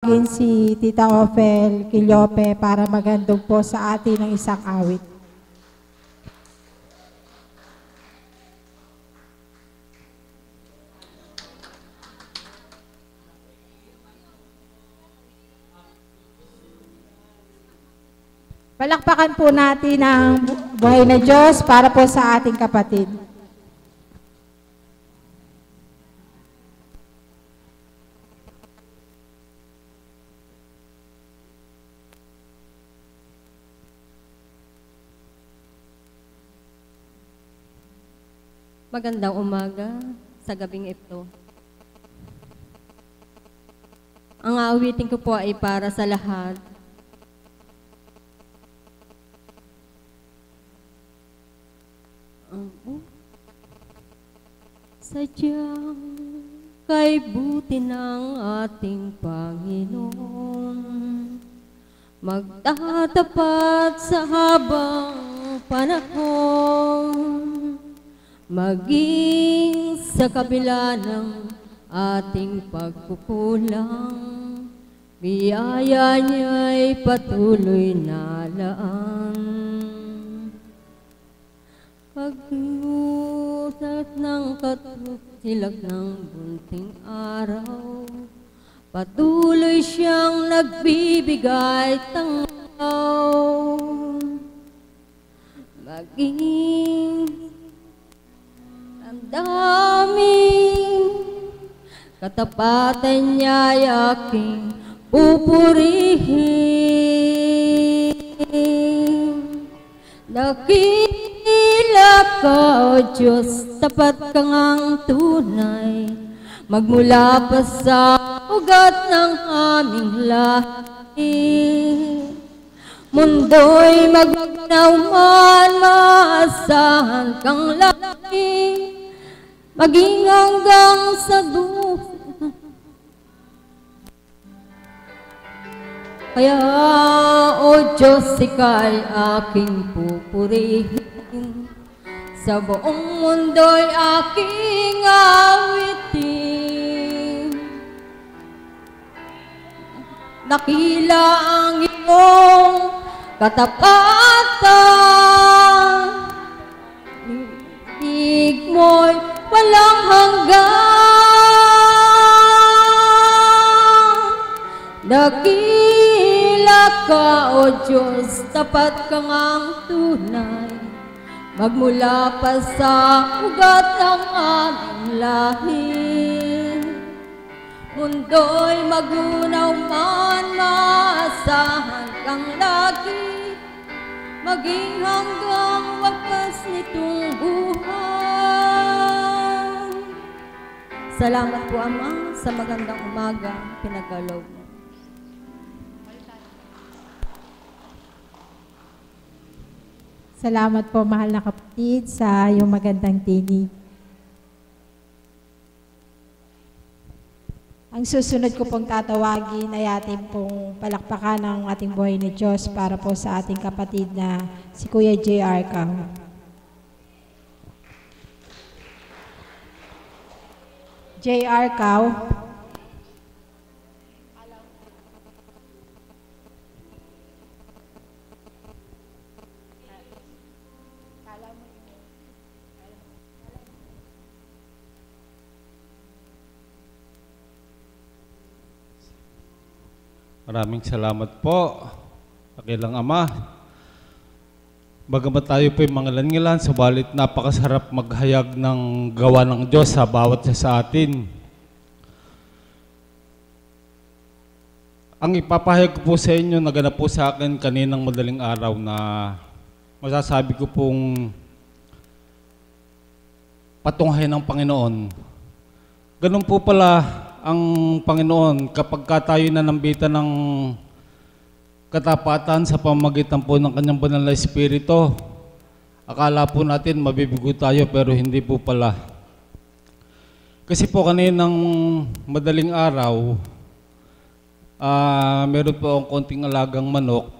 Si Tita Ophel Quillope para magandog po sa atin ng isang awit. Palakpakan po natin ang buhay na Diyos para po sa ating kapatid. Magandang umaga sa gabing ito. Ang aawitin ko po ay para sa lahat. Sadyang kay buti ng ating Panginoon, magtatapat sa habang panahon, maging sa kabila ng ating pagkukulang, biyaya niya'y patuloy na laan. Pag-iusap ng katusilak ng bunting araw, patuloy siyang nagbibigay tanglaw. Maging ang daming katapatan niya'y aking pupurihin. Dakila ka, O Diyos, tapat kang ang tunay, magmula pa sa ugat ng aming lahi. Mundo'y magnaw man, maasahan kang laki, maging hanggang sa dulo. Kaya, O Diyos, ika'y aking pupurihin, sa buong mundo'y aking awitin. Dakila ang iyong katapatan, ibig mo'y walang hanggan. Dakila ka, O Diyos, tapat kang ang tunay, magmula pa sa ugat ng aming lahi. Mundo'y magunaw man, maasahan kang lagi, maging hanggang wakas nitong buhay. Salamat po, Ama, sa magandang umaga pinagkaloob mo. Salamat po, mahal na kapatid, sa iyong magandang tinig. Ang susunod ko pong tatawagin ay ating pong palakpakan ng ating buhay ni Diyos para po sa ating kapatid na si Kuya J.R. Cao. J.R. Cao. Maraming salamat po, Pakilang Ama. Bagamat tayo po yung mangilan-ngilan, subalit napakasarap maghayag ng gawa ng Diyos sa bawat isa sa atin. Ang ipapahayag ko po sa inyo, naganap po sa akin kaninang madaling araw na masasabi ko pong patunghay ng Panginoon. Ganun po pala ang Panginoon kapag tayo nanambitan ng katapatan sa pamamagitan po ng Kanyang banal na Espiritu. Akala po natin mabibigo tayo pero hindi po pala. Kasi po kaninang madaling araw, meron po akong konting alagang manok.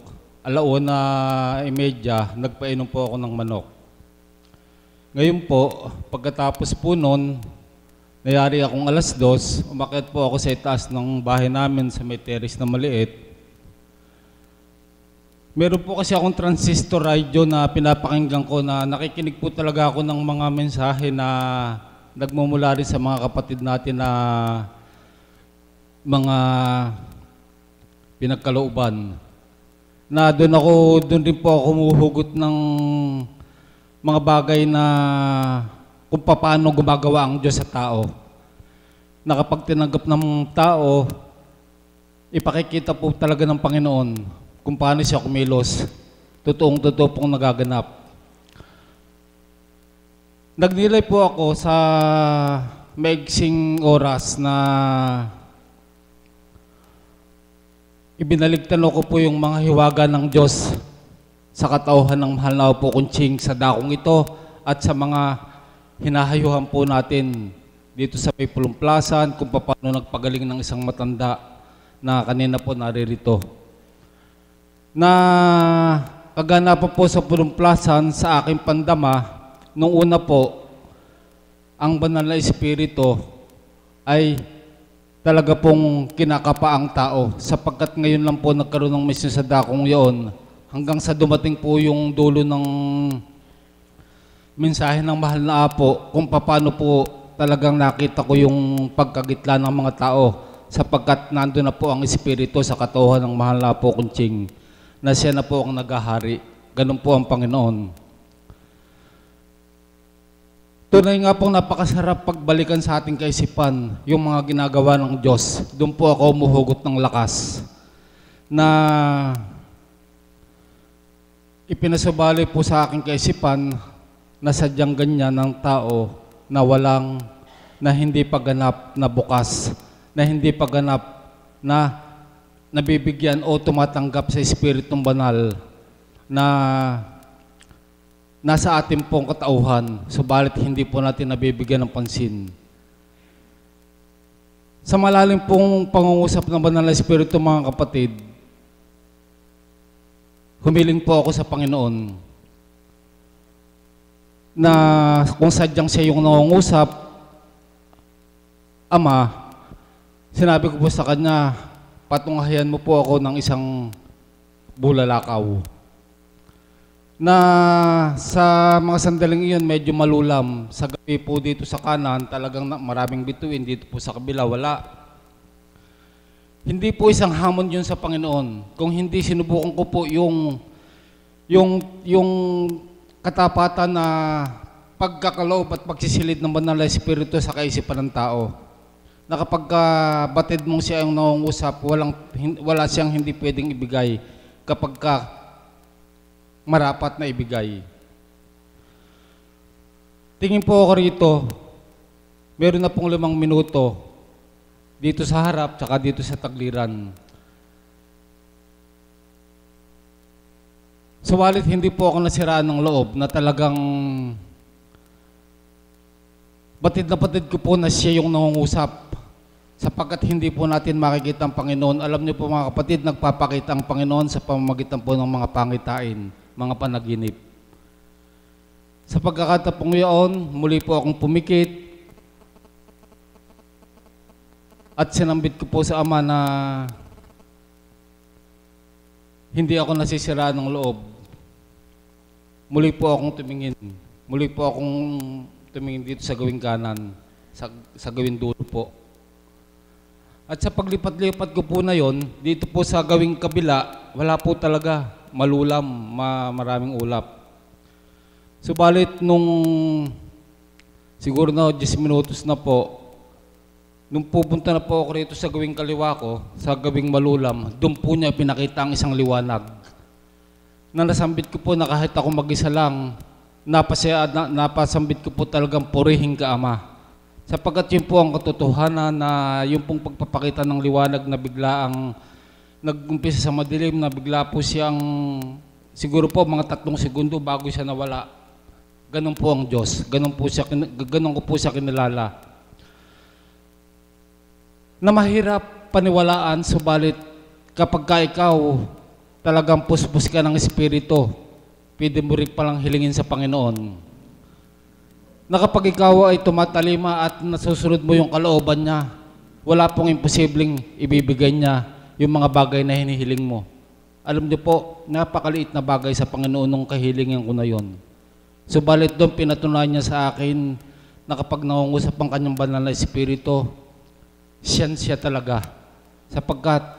1:30, nagpainom po ako ng manok. Ngayon po, pagkatapos po nun, Nayari akong 2:00, umakyat po ako sa itaas ng bahay namin sa may terrace na maliit. Meron po kasi akong transistor radio na pinapakinggan ko na nakikinig po talaga ako ng mga mensahe na nagmumula rin sa mga kapatid natin na mga pinagkalooban. Na doon din po ako humuhugot ng mga bagay na kung paano gumagawa ang Diyos sa tao. Na kapag tinanggap ng tao, ipakikita po talaga ng Panginoon kung paano siya kumilos. Totoong-totoo pong nagaganap. Nagnilay po ako sa maigsing oras na ibinaligtano ko po yung mga hiwaga ng Diyos sa katauhan ng mahal na po kunching sa dakong ito at sa mga hinahayuhan po natin dito sa may Pulumplasan kung paano nagpagaling ng isang matanda na kanina po naririto. Na kaganapan po sa Pulumplasan sa aking pandama, nung una po, ang banal na espiritu ay talaga pong kinakapa ang tao sapagkat ngayon lang po nagkaroon ng misyon sa dakong yon hanggang sa dumating po yung dulo ng mensahe ng mahal na apo kung paano po talagang nakita ko yung pagkagitla ng mga tao sapagkat nandun na po ang espiritu sa katauhan ng mahal na apo kunching na siya na po ang naghahari. Ganun po ang Panginoon. Tunay nga pong napakasarap pagbalikan sa ating kaisipan yung mga ginagawa ng Diyos. Doon po ako umuhugot ng lakas na ipinasubali po sa aking kaisipan na sadyang ganyan ng tao na hindi paganap na bukas, na hindi paganap na nabibigyan o tumatanggap sa Espiritong Banal na nasa ating pong katauhan, subalit hindi po natin nabibigyan ng pansin. Sa malalim pong pangungusap ng Banal na Espiritu, mga kapatid, humiling po ako sa Panginoon na kung sadyang siya yung nangungusap, Ama, sinabi ko po sa kanya, patunghayan mo po ako ng isang bulalakaw. Na sa mga sandaling iyon, medyo malulam. Sa gabi po dito sa kanan, talagang maraming bituin. Dito po sa kabila, wala. Hindi po isang hamon yun sa Panginoon. Kung hindi, sinubukan ko po yung katapatan na pagkakaloob at pagsisilid ng Banal na Espiritu sa kaisipan ng tao. Na kapag batid mong siya yung nangungusap, wala siyang hindi pwedeng ibigay kapag marapat na ibigay. Tingin po ako rito, meron na pong 5 minuto dito sa harap tsaka dito sa tagliran. Subalit hindi po ako nasiraan ng loob na talagang batid ko po na siya yung nangungusap sapagkat hindi po natin makikita ang Panginoon. Alam niyo po mga kapatid, nagpapakita ang Panginoon sa pamamagitan po ng mga pangitain, mga panaginip. Sa pagkakataong iyon, muli po akong pumikit at sinambit ko po sa Ama na hindi ako nasisiraan ng loob. Muli po akong tumingin. Muli po akong tumingin dito sa gawing kanan, sa gawing dulo po. At sa paglipat-lipat ko po na yon, dito po sa gawing kabila, wala po talaga. Malulam, maraming ulap. Subalit nung siguro na 10 minutos na po, nung pupunta na po ako rito sa gawing kaliwa ko, sa gawing malulam, doon po niya pinakita ang isang liwanag. Na nasambit ko po na kahit ako mag-isa lang, napasambit ko po talagang purihin ka, Ama. Sapagkat yun po ang katotohanan na yung pong pagpapakita ng liwanag na bigla ang nag-umpisa sa madilim na bigla po siyang siguro po mga 3 segundo bago siya nawala. Ganun po ang Diyos. Ganun ko po siya kinilala. Na mahirap paniwalaan, subalit kapag ka ikaw talagang puspos ka ng Espiritu, pwede mo rin palang hilingin sa Panginoon. na kapag ikaw ay tumatalima at nasusunod mo yung kalooban niya, wala pong imposibleng ibibigay niya yung mga bagay na hinihiling mo. Alam niyo po, napakaliit na bagay sa Panginoon nung kahilingan ko na yon. Subalit doon pinatunayan niya sa akin na kapag nangungusap ang kanyang banal na espiritu, siya talaga. Sapagkat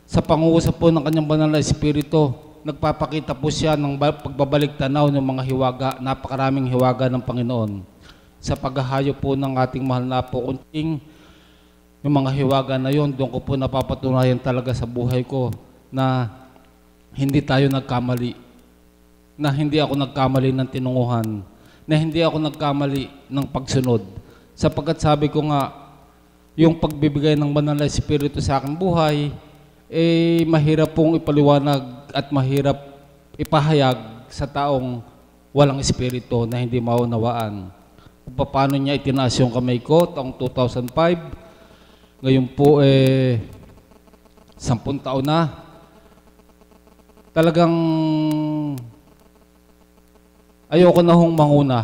sa pangungusap po ng kanyang banal na espiritu, nagpapakita po siya ng pagbabalik tanaw ng mga hiwaga, napakaraming hiwaga ng Panginoon. Sa paghahayo po ng ating mahal na po kunting, yung mga hiwaga na yon, doon ko po napapatunayan talaga sa buhay ko na hindi tayo nagkamali, na hindi ako nagkamali ng tinunguhan, na hindi ako nagkamali ng pagsunod. Sapagkat sabi ko nga, yung pagbibigay ng banal na espiritu sa aking buhay, mahirap pong ipaliwanag at mahirap ipahayag sa taong walang espiritu na hindi maunawaan. Kung paano niya itinaas yung kamay ko taong 2005, ngayon po 10 taon na, talagang ayoko na hong manguna.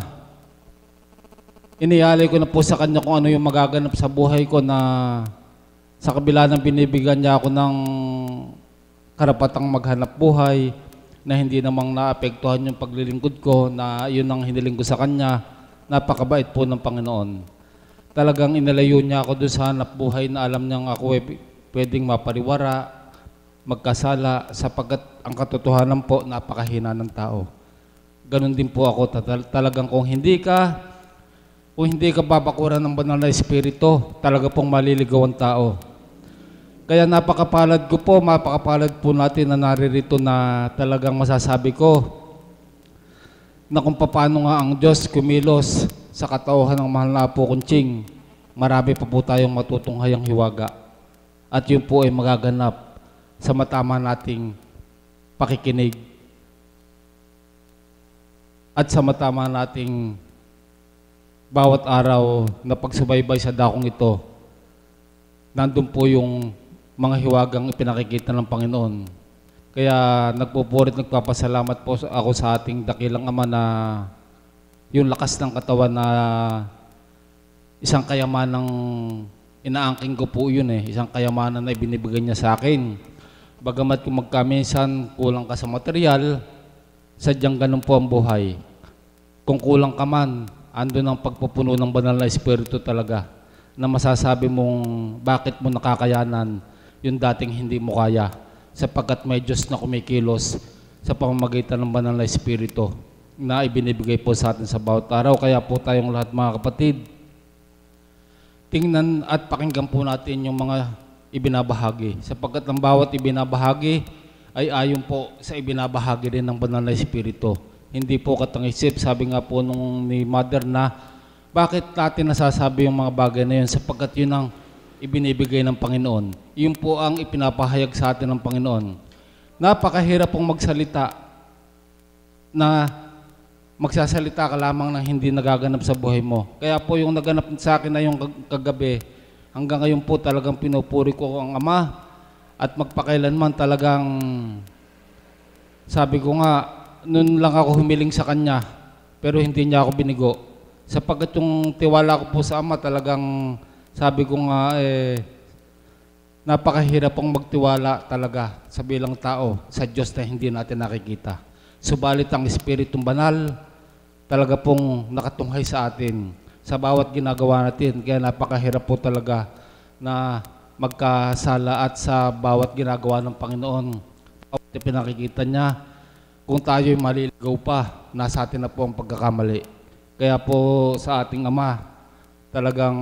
Iniyalay ko na po sa kanya kung ano yung magaganap sa buhay ko, na sa kabila ng binibigyan niya ako ng karapatang maghanap buhay, na hindi namang naapektuhan yung paglilingkod ko, na yun ang hiniling ko sa kanya. Napakabait po ng Panginoon. Talagang inalayo niya ako doon sa hanap buhay na alam niyang ako pwedeng mapariwara, magkasala, sapagkat ang katotohanan po, napakahina ng tao. Ganon din po ako. Talagang kung hindi ka babakuran ng banal na espiritu, talaga pong maliligaw ang tao. Kaya napakapalad po natin na naririto, na talagang masasabi ko na kung paano nga ang Diyos kumilos sa katauhan ng mahal na Apo Kunching, marami pa po tayong matutunghayang hiwaga. At yun po ay magaganap sa matama nating pakikinig at sa matama nating bawat araw na pagsubaybay sa dakong ito. Nandun po yung mga hiwagang ipinakikita ng Panginoon. Kaya nagpapasalamat po ako sa ating dakilang Ama na yung lakas ng katawan na isang kayamanang inaangking ko po yun isang kayamanan na ibinibigay niya sa akin. Bagamat kung magkaminsan kulang ka sa material, sadyang ganun po ang buhay. Kung kulang ka man, andun ang pagpupuno ng banal na espiritu talaga, na masasabi mong bakit mo nakakayanan yung dating hindi mo kaya, sapagkat may Diyos na kumikilos sa pamamagitan ng banal na espiritu na ibinibigay po sa atin sa bawat araw. Kaya po tayong lahat, mga kapatid, tingnan at pakinggan po natin yung mga ibinabahagi, sapagkat ang bawat ibinabahagi ay ayon po sa ibinabahagi din ng banal na espiritu. Hindi po katang-isip. Sabi nga po nung ni Mother na bakit natin nasasabi yung mga bagay na yun, sapagkat yun ang ibinibigay ng Panginoon. Yun po ang ipinapahayag sa atin ng Panginoon. Napakahirap pong magsalita na magsasalita ka lamang ng hindi nagaganap sa buhay mo. Kaya po yung naganap sa akin na yung kagabi, hanggang ngayon po talagang pinupuri ko ang Ama, at magpakailanman talagang sabi ko nga, noon lang ako humiling sa Kanya, pero hindi niya ako binigo. Sapagkat yung tiwala ko po sa Ama, talagang sabi ko nga napakahirap pong magtiwala talaga sa bilang tao sa Diyos na hindi natin nakikita. Subalit ang Espiritong Banal talaga pong nakatunghay sa atin sa bawat ginagawa natin. Kaya napakahirap po talaga na magkasala at sa bawat ginagawa ng Panginoon. Bawat pinakikita niya, kung tayo'y maliligaw pa, nasa atin na po ang pagkakamali. Kaya po sa ating Ama, talagang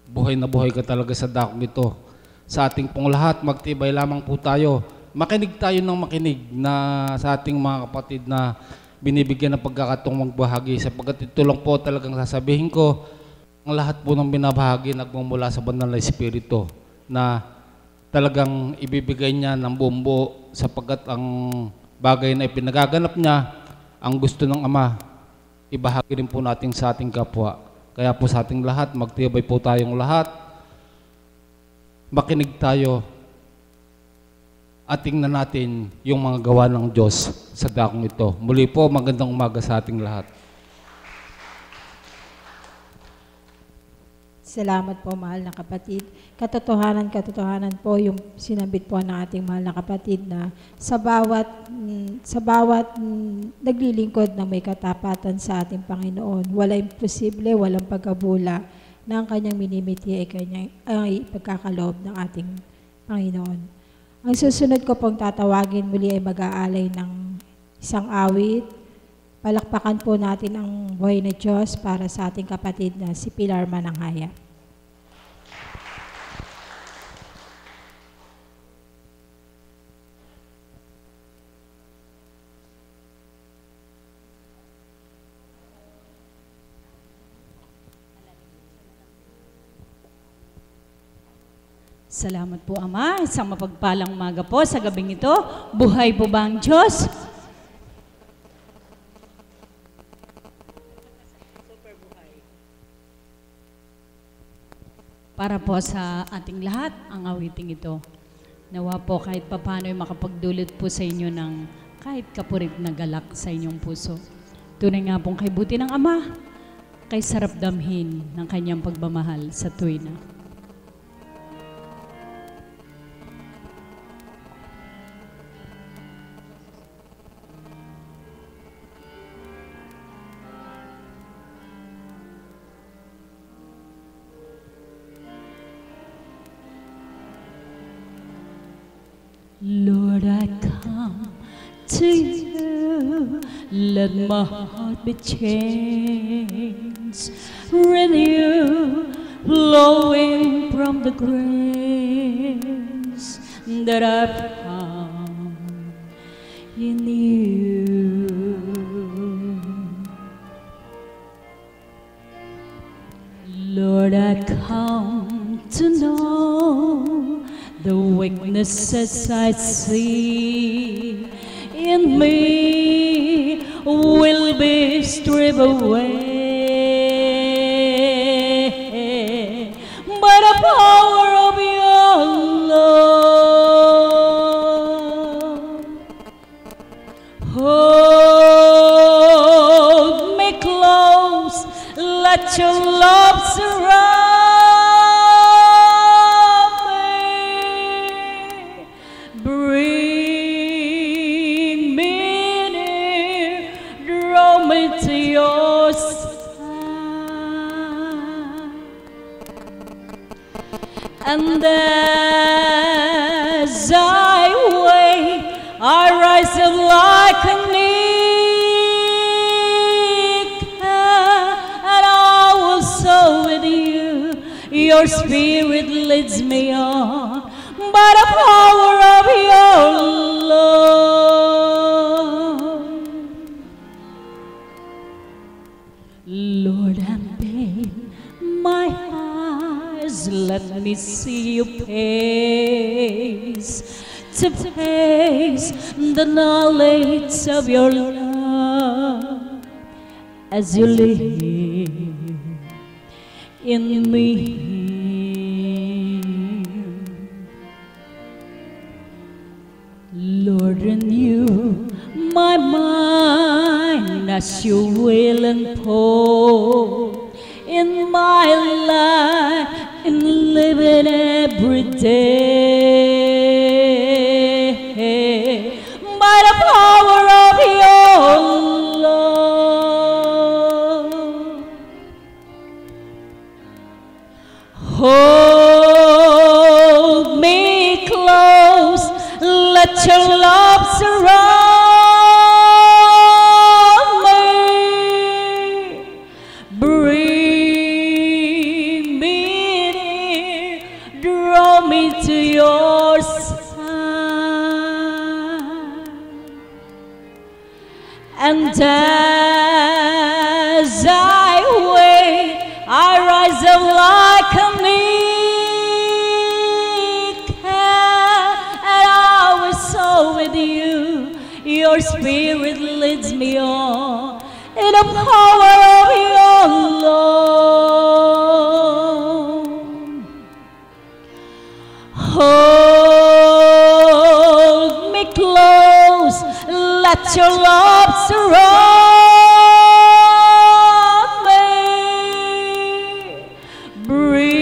buhay na buhay ka talaga sa dakong ito. Sa ating pong lahat, magtibay lamang po tayo. Makinig tayo ng makinig na sa ating mga kapatid na binibigyan ng pagkakataong magbahagi. Sapagkat ito lang po talagang sasabihin ko, ang lahat po ng binabahagi nagmumula sa banal na Espiritu na talagang ibibigay niya ng buong buo, sapagkat ang bagay na ipinagaganap niya, ang gusto ng Ama, ibahagi rin po natin sa ating kapwa. Kaya po sa ating lahat, magtibay po tayong lahat, makinig tayo, at tingnan natin yung mga gawa ng Diyos sa dakong ito. Muli po, magandang umaga sa ating lahat. Salamat po, mahal na kapatid. Katotohanan po yung sinabit po ng ating mahal na kapatid na sa bawat naglilingkod na may katapatan sa ating Panginoon, wala imposible, walang pagkabula na ang kanyang minimiti ay pagkakaloob ng ating Panginoon. Ang susunod ko pong tatawagin muli ay mag-aalay ng isang awit. Palakpakan po natin ang buhay na Diyos para sa ating kapatid na si Pilar Mananghaya. Salamat po, Ama. Isang mapagpalang umaga po sa gabing ito. Buhay po ba ang Diyos? Para po sa ating lahat, ang awiting ito. Nawa po kahit papano ay makapagdulot po sa inyo ng kahit kapurit na galak sa inyong puso. Tunay nga pong kay buti ng Ama, kay sarap damhin ng kanyang pagmamahal sa tuwina. Lord, I come to you, let my heart be changed, renew, flowing from the grace that I've found in you. Lord, I come to know the weaknesses I see in me will be stripped away by the power of your love. Hold me close, let your love surround. And as I wait, I rise up like an eagle, and I will soar with you. Your spirit leads me on by the power of your love. Lord, unveil my eyes, let me see your face, to face the knowledge of your love as you live in me. Lord, renew my mind as you will and pour in my life and live it every day by the power of your love. Hold me close, let your love surround me. Bring me near, draw me to your side. And as I wait, I rise up like an eagle, and I will soar with you. Your spirit leads me on in the power of your love. Hold me close, let your love surround me. Breathe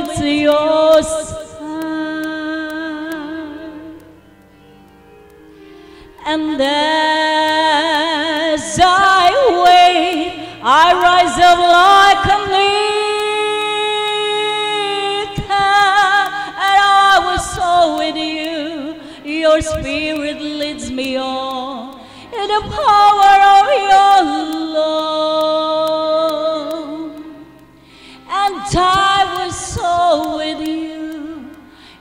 with your side. And as I wait, I rise up like a leaf, and I will soar with you. Your spirit leads me on in the power of your love, and I will soar with you.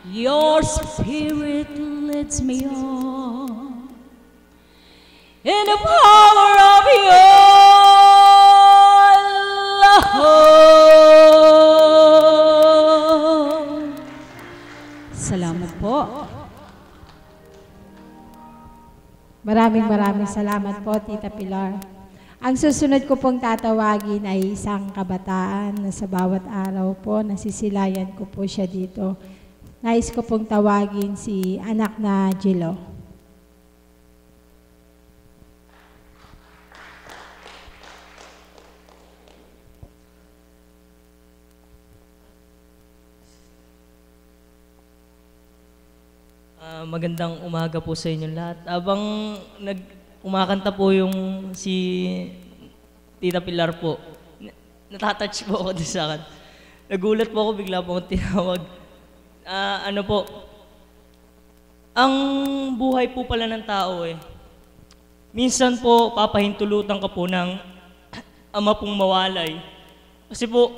Your spirit leads me on in the power of your love. Salamat po. Maraming salamat po, Tita Pilar. Ang susunod ko pong tatawagin ay isang kabataan na sa bawat araw po, nasisilayan ko po siya dito. Nais ko pong tawagin si anak na Jilo. Magandang umaga po sa inyo lahat. Habang umakanta po yung si Tita Pilar po, natatouch po ako doon sa akin. Nagulat po ako, bigla po akong tinawag. Ano po, ang buhay po pala ng tao minsan po papahintulutan ka po ng ama pong mawalay. Kasi po,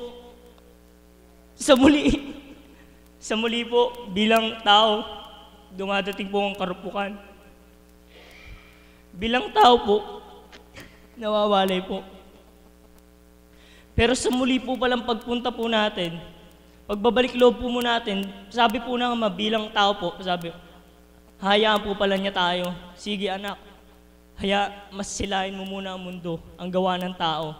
sa muli po bilang tao, dumadating po ang karupukan. Bilang tao po, nawawalay po. Pero sa muli po palang pagpunta po natin, pagbabalik loob po natin, sabi po ng ama bilang tao po, sabi, hayaan po pala niya tayo. Sige anak, mas silain mo muna ang mundo, ang gawa ng tao.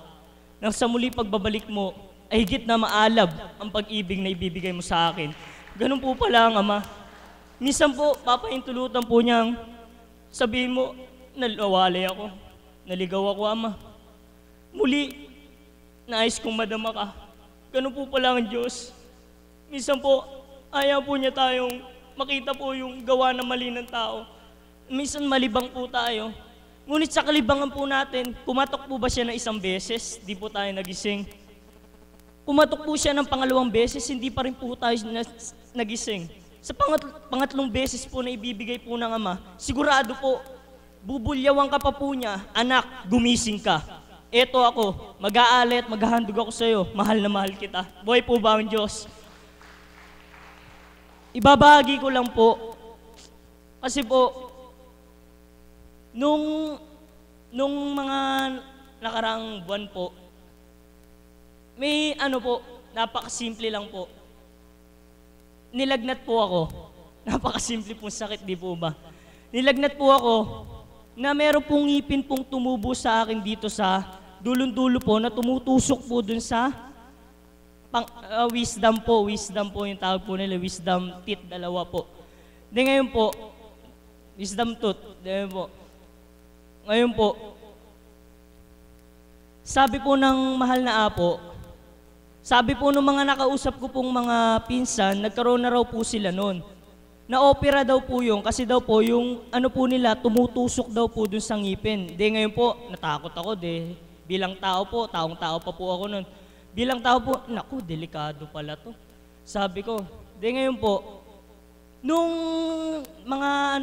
Nang sa muli pagbabalik mo, ay higit na maalab ang pag-ibig na ibibigay mo sa akin. Ganun po pala ang ama. Minsan po, papahintulutan po niyang sabihin mo, nawalay ako, naligaw ako ama. Muli, nais kong madama ka. Ganun po pala ang Diyos. Minsan po, ayaw po niya tayong makita po yung gawa na mali ng tao. Minsan malibang po tayo. Ngunit sa kalibangan po natin, pumatok po ba siya ng isang beses? Di po tayo nagising. Pumatok po siya ng pangalawang beses, hindi pa rin po tayo nagising. Sa pangatlong beses po na ibibigay po ng ama, sigurado po, bubulyawan ka pa po niya, anak, gumising ka. Eto ako, mag-aalit, maghahandog ako sa iyo, mahal na mahal kita. Buhay po ba ang Diyos? Ibabahagi ko lang po, kasi po, nung mga nakaraang buwan po, may napakasimple lang po. Nilagnat po ako. Napakasimple pong sakit, di po ba? Nilagnat po ako na meron pong ngipin pong tumubo sa akin dito sa dulong-dulo po na tumutusok po dun sa wisdom po. Wisdom po yung tawag po nila. Wisdom teeth, dalawa po. Di ngayon po, wisdom tooth. Ngayon po, sabi po ng mahal na apo, sabi po ng mga nakausap ko pong mga pinsan, nagkaroon na raw po sila noon. Na-opera daw po yung, kasi daw po yung po nila, tumutusok daw po dun sa ngipin. Di ngayon po, natakot ako bilang tao po, taong-tao pa po ako noon. Bilang tao po, naku, delikado pala to. Sabi ko, di ngayon po, nung mga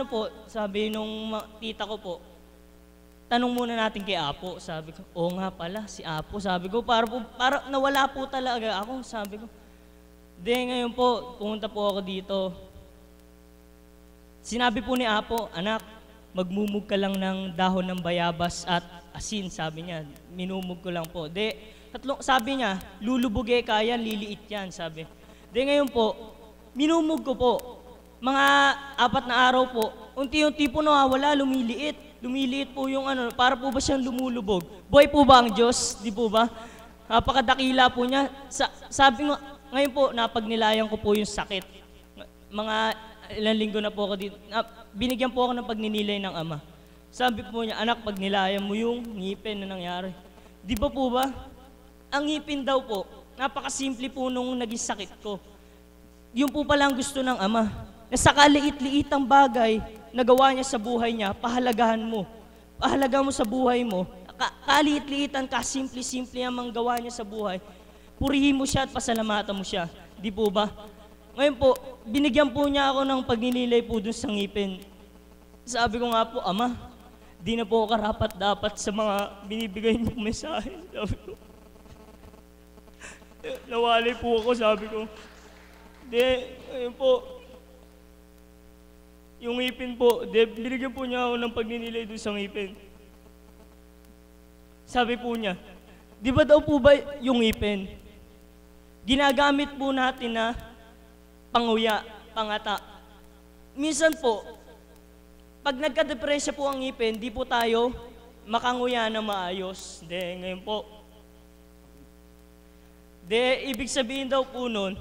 sabi nung tita ko po, tanong muna natin kay Apo. Sabi ko, oo nga pala, si Apo. Sabi ko, para nawala po talaga ako. Sabi ko, ngayon po, pumunta po ako dito. Sinabi po ni Apo, anak, magmumug ka lang ng dahon ng bayabas at asin, sabi niya. Minumug ko lang po. Sabi niya, lulubog kaya, liliit yan, sabi. Ngayon po, minumug ko po. Mga 4 na araw po, unti-unti po nawawala, lumiliit. Lumiliit po yung para po ba siyang lumulubog? Buhay po ba ang Diyos? Di po ba? Napakadakila po niya. Sabi nga, ngayon po, napagnilayan ko po yung sakit. Mga ilang linggo na po ako dito. Binigyan po ako ng pagninilay ng ama. Sabi po niya, anak, pagnilayan mo yung ngipin na nangyari. Di ba po ba? Ang ngipin daw po, napakasimple po nung naging sakit ko. Yun po pala ang gusto ng Ama, na sa kaliit-liitang bagay na gawa niya sa buhay niya, pahalagahan mo. Pahalagahan mo sa buhay mo. Kaliit-liitan ka, simple-simple ang mga gawa niya sa buhay. Purihin mo siya at pasalamatan mo siya. Di po ba? Ngayon po, binigyan po niya ako ng pagninilay po dun sa ngipin. Sabi ko nga po, Ama, di na po ako karapat-dapat sa mga binibigay niyong mensahe. Sabi ko. Nawali po ako, sabi ko. Ngayon po, yung ngipin po, binigyan po niya ako ng pagninilay dun sa ngipin. Sabi po niya, di ba daw po ba yung ngipin, ginagamit po natin na panguya, pangata. Minsan po, pag nagka-depresya po ang ngipin, di po tayo makanguya na maayos. Ngayon po. Ibig sabihin daw po nun,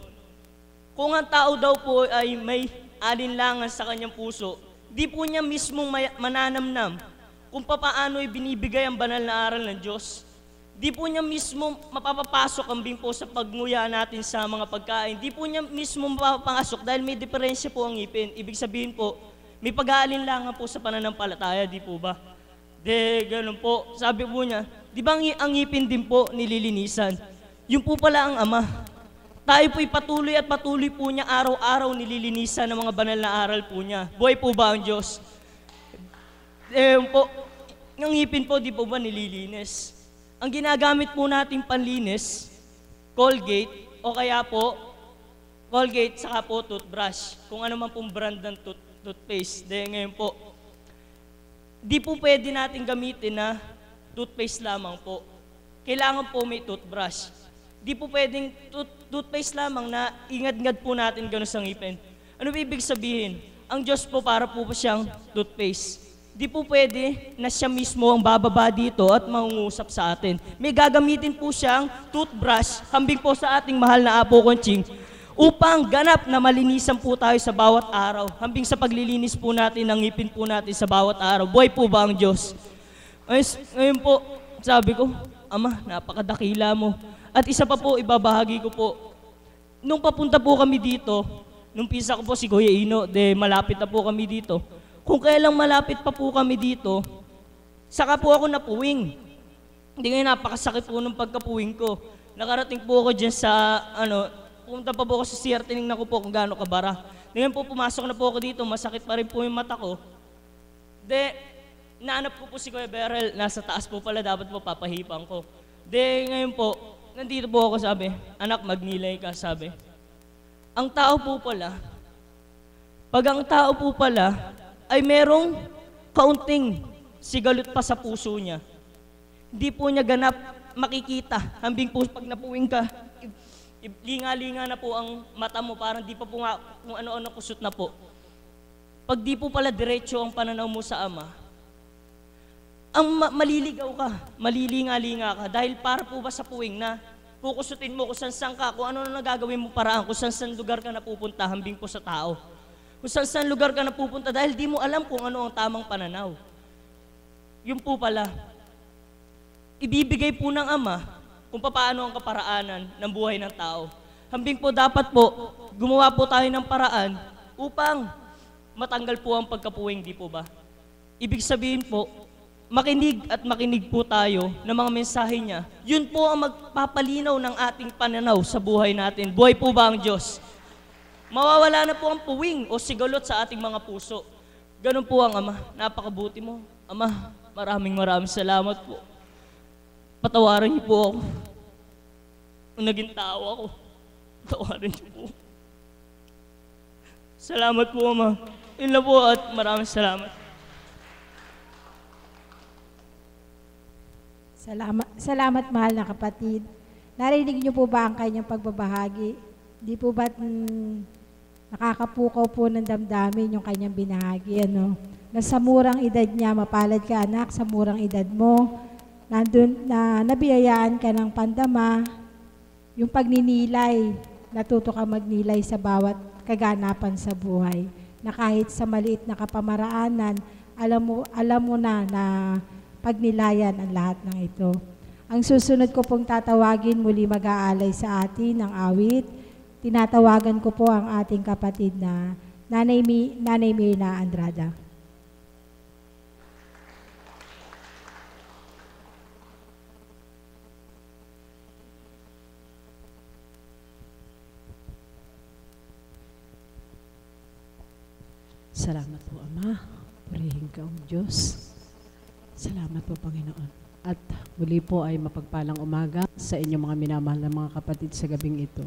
kung ang tao daw po ay may alinlangan sa kanyang puso, di po niya mismong mananamnam kung paano binibigay ang banal na aral ng Diyos. Di po niya mismo mapapapasok ang po sa pagnguya natin sa mga pagkain. Di po niya mismo mapapasok dahil may diferensya po ang ngipin. Ibig sabihin po, may pag-aalinlangan po sa pananampalataya, di po ba? Ganun po. Sabi po niya, di ba ang ngipin din po nililinisan? Yun po pala ang Ama. Tayo po'y patuloy at patuloy po niya araw-araw nililinisan ng mga banal na aral po niya. Buhay po ba ang Diyos? Po, yung ngipin po, di po ba nililinis? Ang ginagamit po nating panlinis, Colgate, o kaya po, Colgate, saka po toothbrush. Kung ano man pong brand ng toothpaste. Ngayon po, di po pwede natin gamitin na toothpaste lamang po. Kailangan po may toothbrush. Di po pwedeng toothpaste lamang na ingad-ngad po natin gano'n sa ngipin. Ano ibig sabihin? Ang Diyos po para po siyang toothpaste. Di po pwede na siya mismo ang bababa dito at mangungusap sa atin. May gagamitin po siyang toothbrush, hambing po sa ating mahal na Apo Conching, upang ganap na malinisan po tayo sa bawat araw. Hambing sa paglilinis po natin ng ngipin po natin sa bawat araw. Buhay po ba ang Diyos? Ngayon po, sabi ko, Ama, napakadakila mo. At isa pa po, ibabahagi ko po. Nung papunta po kami dito, nung pisa ko po si Kuya Ino, malapit na po kami dito. Kung kailang malapit pa po kami dito, saka po ako napuwing. Hindi ngayon napakasakit po nung pagkapuwing ko. Nakarating po ako dyan sa, pumunta pa po ako sa CR, tinignan ko po kung gaano kabara. Ngayon po, pumasok na po ako dito, masakit pa rin po yung mata ko. Naanap ko po si Kuya Beryl, nasa taas po pala, dapat po papahipang ko. Ngayon po, nandito po ako, sabi, anak, magnilay ka, sabi. Ang tao po pala, pag ang tao po pala ay merong kaunting sigalot pa sa puso niya, hindi po niya ganap makikita. Hambing po, pag napuwing ka, linga-linga na po ang mata mo, parang di pa po nga kung ano-ano kusot na po. Pag di po pala diretso ang pananaw mo sa Ama, maliligaw ka, malilinga-linga ka, dahil para po ba sa puwing na kukusutin mo kung saan ka, kung ano na gagawin mo paraan, kung saan lugar ka napupunta, hambing po sa tao. Kung saan lugar ka napupunta dahil di mo alam kung ano ang tamang pananaw. Yun po pala, ibibigay po ng Ama kung paano ang kaparaanan ng buhay ng tao. Hambing po dapat po, gumawa po tayo ng paraan upang matanggal po ang pagkapuwing, di po ba? Ibig sabihin po, makinig at makinig po tayo ng mga mensahe niya. Yun po ang magpapalinaw ng ating pananaw sa buhay natin. Buhay po ba ang Diyos? Mawawala na po ang puwing o sigalot sa ating mga puso. Ganun po ang Ama. Napakabuti mo. Ama, maraming salamat po. Patawarin niyo po ako. Kung naging tao ako, patawarin niyo po. Salamat po, Ama. Yun lang po at maraming salamat. Salamat, mahal na kapatid. Narinig niyo po ba ang kanyang pagbabahagi? Di po ba nakakapukaw po ng damdamin yung kanyang binahagi, Na sa murang edad niya, mapalad ka anak, sa murang edad mo, nabiyayaan ka ng pandama, yung pagninilay, natuto ka magnilay sa bawat kaganapan sa buhay. Na kahit sa maliit na kapamaraanan, alam mo na pagnilayan ang lahat ng ito. Ang susunod ko pong tatawagin, muli mag-aalay sa atin ng awit, tinatawagan ko po ang ating kapatid na Nanay Mirna Andrada. Salamat po, Ama. Purihin ka, Diyos. Salamat po, Panginoon. At muli po ay mapagpalang umaga sa inyong mga minamahal na mga kapatid sa gabing ito.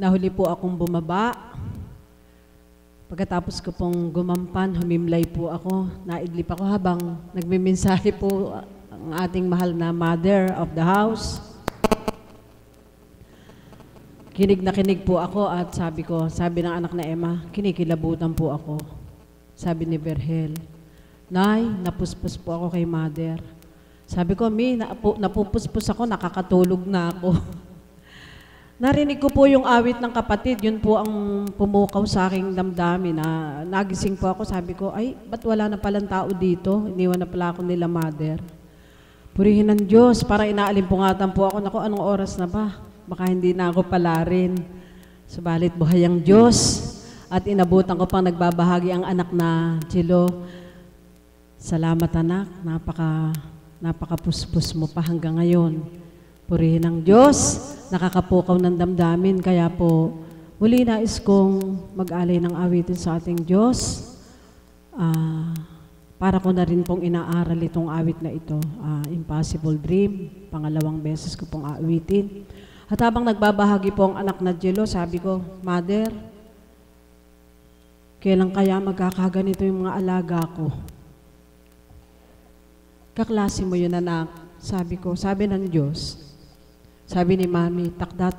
Nahuli po akong bumaba. Pagkatapos ko pong gumampan, humimlay po ako. Naidlip ako habang nagmimensahe po ang ating mahal na mother of the house. Kinig na kinig po ako at sabi ng anak na Emma, kinikilabutan po ako. Sabi ni Berhel, Nay, napuspos po ako kay Mother. Sabi ko, Mi, napupuspos ako, nakakatulog na ako. Narinig ko po yung awit ng kapatid, yun po ang pumukaw sa aking damdamin na nagising po ako. Sabi ko, ay, ba't wala na palang tao dito? Iniwan na pala ako nila Mother. Purihin ng Diyos, para inaalimpungatan po ako. Naku, anong oras na ba? Baka hindi na ako palarin. Subalit buhay ang Diyos at inabutan ko pang nagbabahagi ang anak na Chilo. Salamat anak, napakapuspos mo pa hanggang ngayon. Purihin ang Diyos, nakakapukaw ng damdamin. Kaya po, muli nais kong mag-alay ng awitin sa ating Diyos. Para ko na rin pong inaaral itong awit na ito. Impossible Dream, pangalawang beses ko pong awitin. At habang nagbabahagi po ang anak na Jello, sabi ko, Mother, kailan kaya magkakaganito yung mga alaga ko? Kaklase mo yun, anak. Sabi ko, sabi ng Diyos. Sabi ni Mami, takda.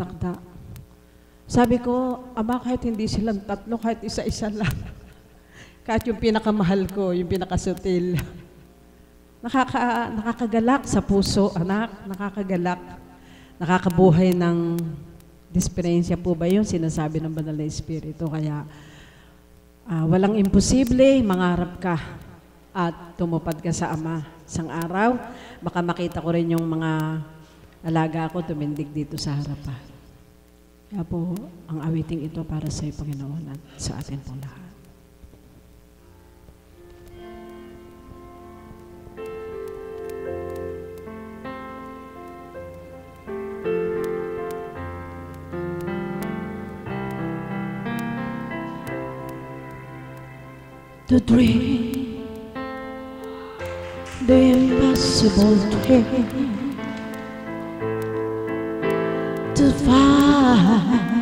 Sabi ko, Ama, kahit hindi silang tatlo, kahit isa-isa lang. Kahit yung pinakamahal ko, yung pinakasutil. Nakakagalak sa puso, anak. Nakakagalak. Nakakabuhay ng disperensya po ba yun? Sinasabi ng Banal na Espiritu. Kaya walang imposible, mangarap ka at tumupad ka sa Ama. Isang araw, baka makita ko rin yung mga alaga ko tumindig dito sa harapan. Kaya po, ang awiting ito para sa Panginoon at sa atin pong lahat. To dream the impossible dream, to find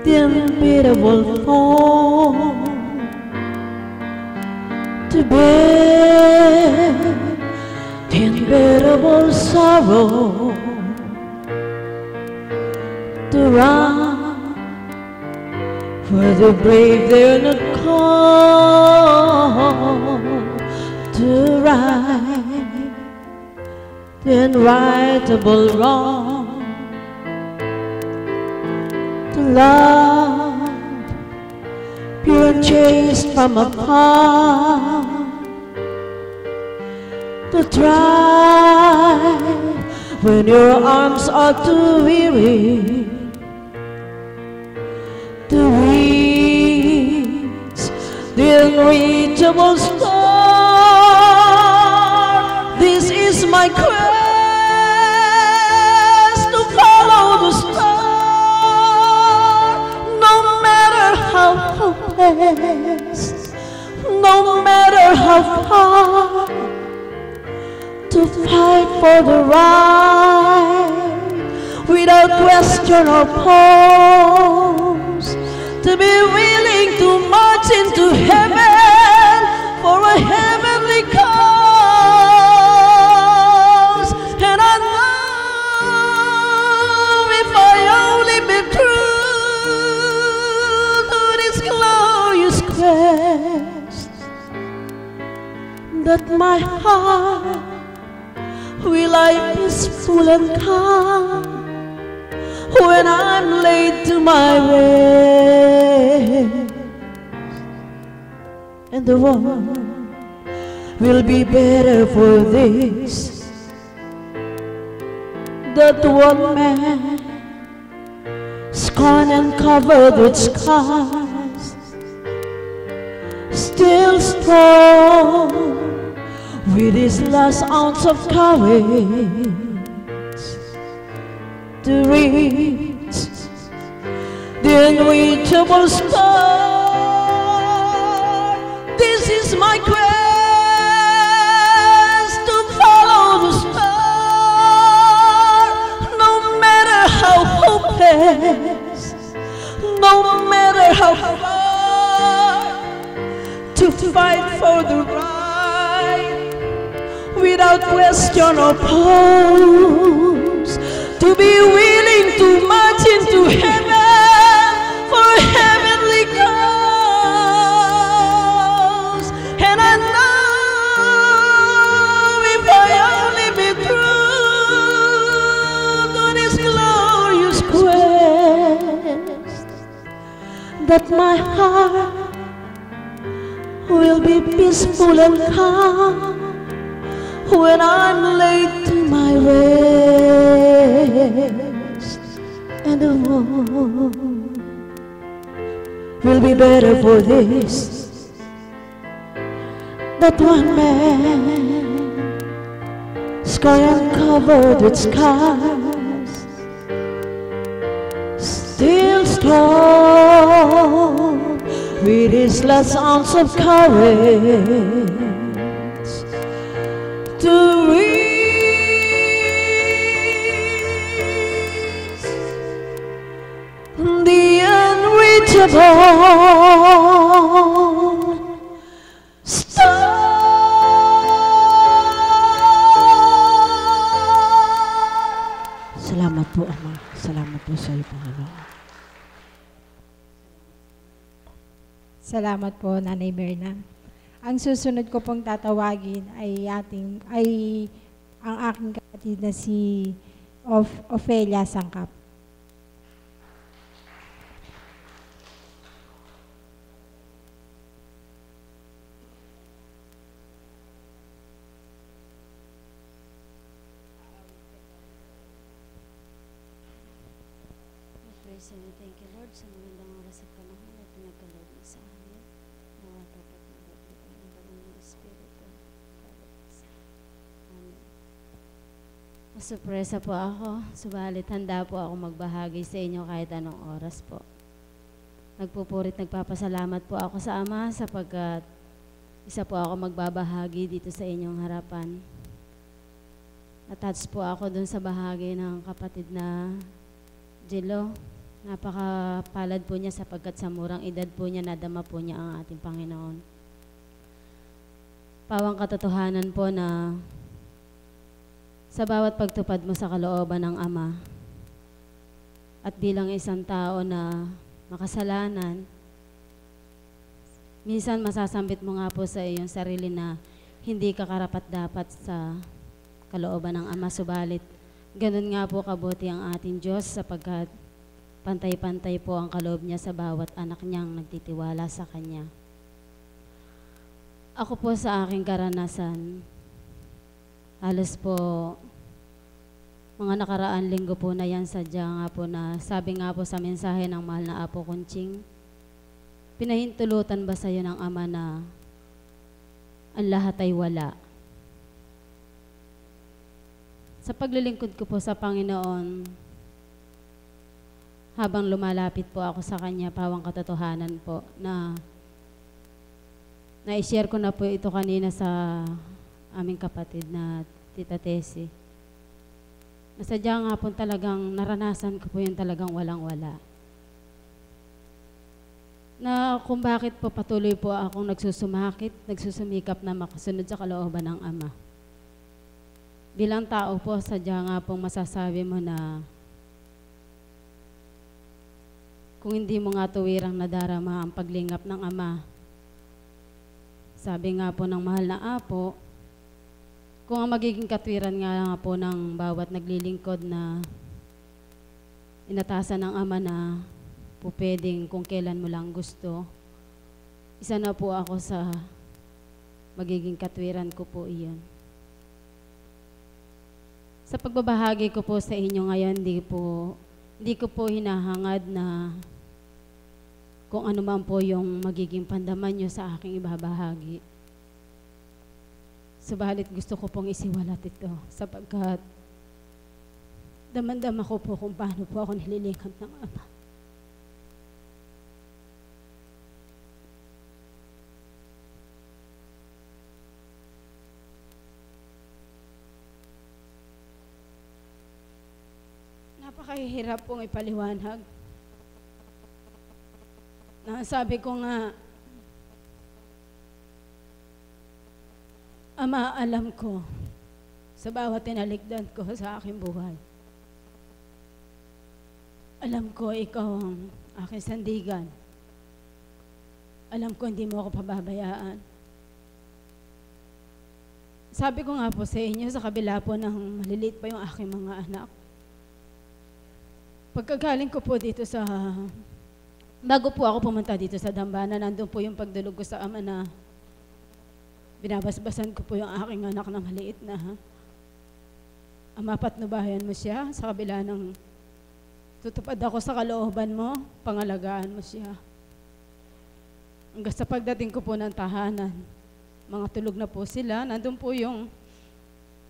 the unbeatable fall, to bear the unbearable sorrow, to run for the brave they're not called, to right the unrightable wrong, to love pure and chaste from afar, to try when your arms are too weary, to reach the unreachable star. This is my quest, to follow the star. No matter how hopeless, no matter how far, to fight for the right without question or pause, to be willing to march into heaven for a heavenly cause. And I know if I only be true to this glorious quest, that my heart will lie peaceful and calm when I'm laid to my rest, and the world will be better for this. that one man, scorned and covered with scars, still strong with his last ounce of courage to reach the unreachable star. This is my quest to follow the star, no matter how hopeless, no matter how far, to fight for the right without question or pause, to be willing to march into heaven for heavenly cause. And I know if I only be true to this glorious quest, that my heart will be peaceful and calm when I'm laid to my rest, and the world will be better for this, that one man, sky uncovered with scars, still strong with his last ounce of courage to reach the unreachable star. Salamat po, Ama. Salamat po sa iyo, Panginoon. Salamat po, Nanay Myrna. Ang susunod ko pong tatawagin ay ang aking kapatid na si Ofelia Sangkap. Praise and thank you, Lord, sa magandang oras at panahon na pinagkaloob mo sa amin. Nawa tapat na Lord, ng banal ng Espiritu. Amen. Masurpresa po ako, subalit handa po ako magbahagi sa inyo kahit anong oras po. Nagpupurit, nagpapasalamat po ako sa Ama sapagkat isa po ako magbabahagi dito sa inyong harapan. Attached po ako dun sa bahagi ng kapatid na Jello. Napakapalad po niya sapagkat sa murang edad po niya, nadama po niya ang ating Panginoon. Pawang katotohanan po na sa bawat pagtupad mo sa kalooban ng Ama at bilang isang tao na makasalanan, minsan masasambit mo nga po sa iyong sarili na hindi ka karapat-dapat sa kalooban ng Ama. Subalit, ganun nga po kabuti ang ating Diyos sapagkat pantay-pantay po ang kaloob niya sa bawat anak niyang nagtitiwala sa Kanya. Ako po sa aking karanasan, halos po mga nakaraan linggo po na yan, sadya nga po na sabi nga po sa mensahe ng mahal na Apo Kunching, pinahintulutan ba sa'yo ng Ama na ang lahat ay wala? Sa paglilingkod ko po sa Panginoon, habang lumalapit po ako sa Kanya, pawang katotohanan po na na-share ko na po ito kanina sa aming kapatid na Tita Tessie. Nasadya nga po talagang naranasan ko po yung talagang walang-wala. Na kung bakit po patuloy po akong nagsusumikap na makasunod sa kalooban ng Ama. Bilang tao po, sadya nga pong masasabi mo na kung hindi mo nga tuwirang nadarama ang paglingap ng Ama, sabi nga po ng mahal na Apo, kung ang magiging katwiran nga po ng bawat naglilingkod na inatasan ng Ama na po pwedeng kung kailan mo lang gusto, isa na po ako sa magiging katwiran ko po iyon. Sa pagbabahagi ko po sa inyo ngayon, hindi ko po hinahangad na kung ano man po yung magiging pandaman nyo sa aking ibabahagi. Subalit gusto ko pong isiwalat ito sapagkat damandama ko po kung paano po ako nililingkod ng Ama. Napakahirap pong ipaliwanag. Sabi ko nga, Ama, alam ko sa bawat tinalikdan ko sa aking buhay. Alam ko ikaw ang aking sandigan. Alam ko hindi mo ako pababayaan. Sabi ko nga po sa inyo, sa kabila po ng maliliit pa yung aking mga anak. Pagkagaling ko po dito bago po ako pumunta dito sa Dambana, nandun po yung pagdulog ko sa Ama na binabasbasan ko po yung aking anak na maliit na, Ama, patnubayan mo siya sa kabila ng tutupad ako sa kalooban mo, pangalagaan mo siya. Hanggang sa pagdating ko po ng tahanan, mga tulog na po sila, nandun po yung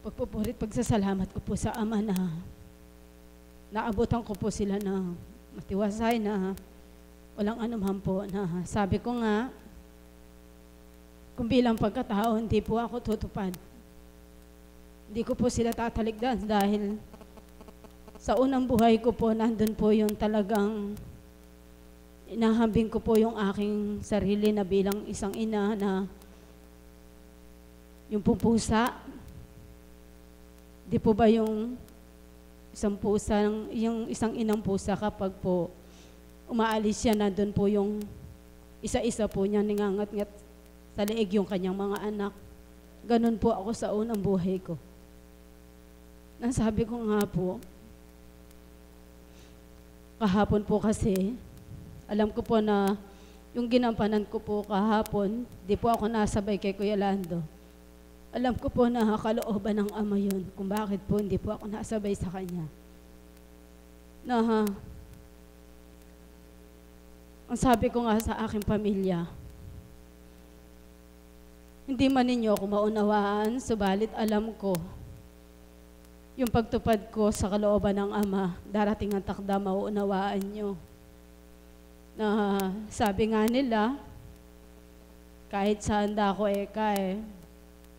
pagpupurit, pagsasalamat ko po sa Ama na naabutan ko po sila na matiwasay na walang anuman po na sabi ko nga, kung bilang pagkatao, hindi po ako tutupad. Hindi ko po sila tatalikdan dahil sa unang buhay ko po, nandun po yung talagang inahambing ko po yung aking sarili na bilang isang ina na yung pupusa. Di po ba yung isang inang pusa kapag po umaalis siya, nandun po yung isa-isa po niya ningangat-ngat sa leeg yung kanyang mga anak. Ganun po ako sa unang buhay ko. Nasabi ko nga po, kahapon po kasi, alam ko po na yung ginampanan ko po kahapon, di po ako nasabay kay Kuya Lando. Alam ko po na kalooban ng Ama yun, kung bakit po hindi po ako nasabay sa kanya. Ang sabi ko nga sa aking pamilya, hindi man ninyo ako maunawaan, subalit alam ko, yung pagtupad ko sa kalooban ng Ama, darating ang takda, mauunawaan nyo. Na sabi nga nila, kahit saan ako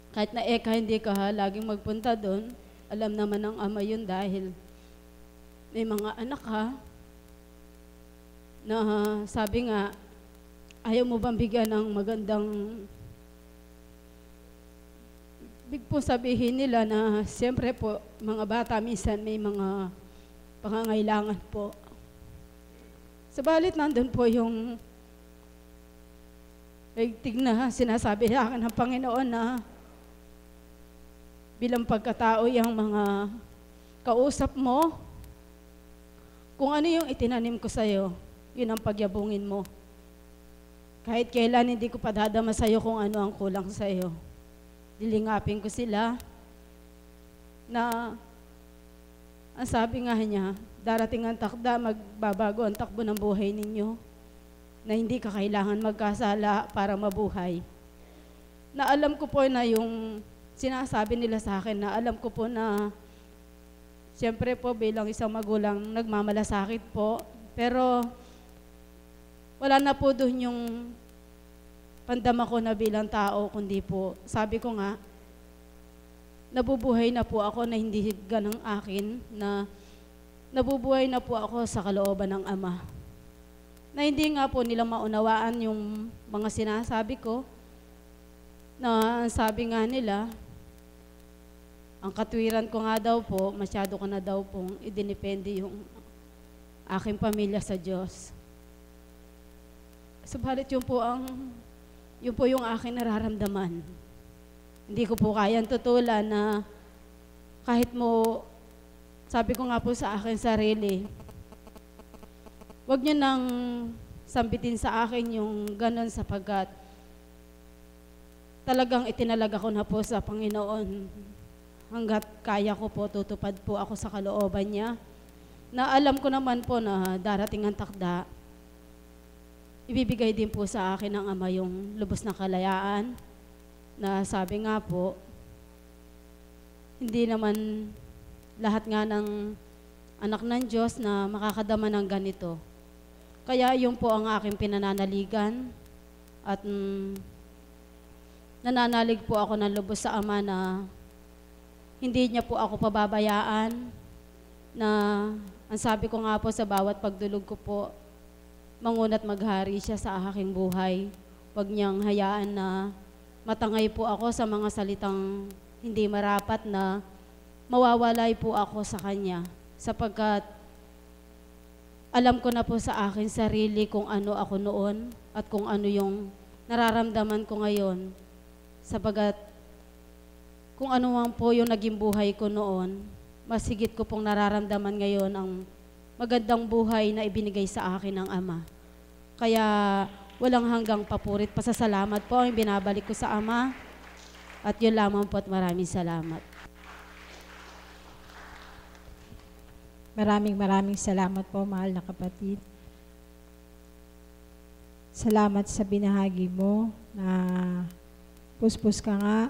kahit na hindi ka laging magpunta doon, alam naman ng Ama yun dahil may mga anak na sabi nga, ayaw mo bang bigyan ng magandang big po sabihin nila na siyempre po, mga bata minsan may mga pangangailangan po. Sabalit nandun po yung na sinasabi sa akin ng Panginoon na bilang pagkatao yung mga kausap mo, kung ano yung itinanim ko sa'yo, yun ang pagyabungin mo. Kahit kailan hindi ko padadama sa'yo kung ano ang kulang sa'yo. Dilingapin ko sila na ang sabi nga niya, darating ang takda, magbabago ang takbo ng buhay ninyo na hindi ka kailangan magkasala para mabuhay. Na alam ko po na yung sinasabi nila sa akin na alam ko po na siyempre po bilang isang magulang nagmamalasakit po, pero wala na po doon yung pandama ko na bilang tao, kundi po, sabi ko nga, nabubuhay na po ako na hindi ganang akin, na nabubuhay na po ako sa kalooban ng Ama. Na hindi nga po nila maunawaan yung mga sinasabi ko, na sabi nga nila, ang katwiran ko nga daw po, masyado ko na daw pong idinepende yung aking pamilya sa Diyos. Subalit yun po yung aking nararamdaman. Hindi ko po kayang tutulan na kahit mo, sabi ko nga po sa akin sarili, wag niyo nang sambitin sa akin yung ganon sapagkat talagang itinalaga ko na po sa Panginoon hanggat kaya ko po, tutupad po ako sa kalooban niya. Na alam ko naman po na darating ang takda, ibibigay din po sa akin ng Ama yung lubos na kalayaan na sabi nga po, hindi naman lahat nga ng anak ng Diyos na makakadama ng ganito. Kaya yun po ang aking pinananaligan at nananalig po ako ng lubos sa Ama na hindi niya po ako pababayaan, na ang sabi ko nga po sa bawat pagdulog ko po, manguna't maghari siya sa aking buhay. Huwag niyang hayaan na matangay po ako sa mga salitang hindi marapat na mawawalay po ako sa Kanya. Sapagkat alam ko na po sa akin sarili kung ano ako noon at kung ano yung nararamdaman ko ngayon. Sapagkat kung ano man po yung naging buhay ko noon, mas higit ko pong nararamdaman ngayon ang magandang buhay na ibinigay sa akin ng Ama. Kaya walang hanggang papurit, pasasalamat po ang binabalik ko sa Ama. At yun lamang po at maraming salamat. Maraming salamat po, mahal na kapatid. Salamat sa binahagi mo na puspos ka nga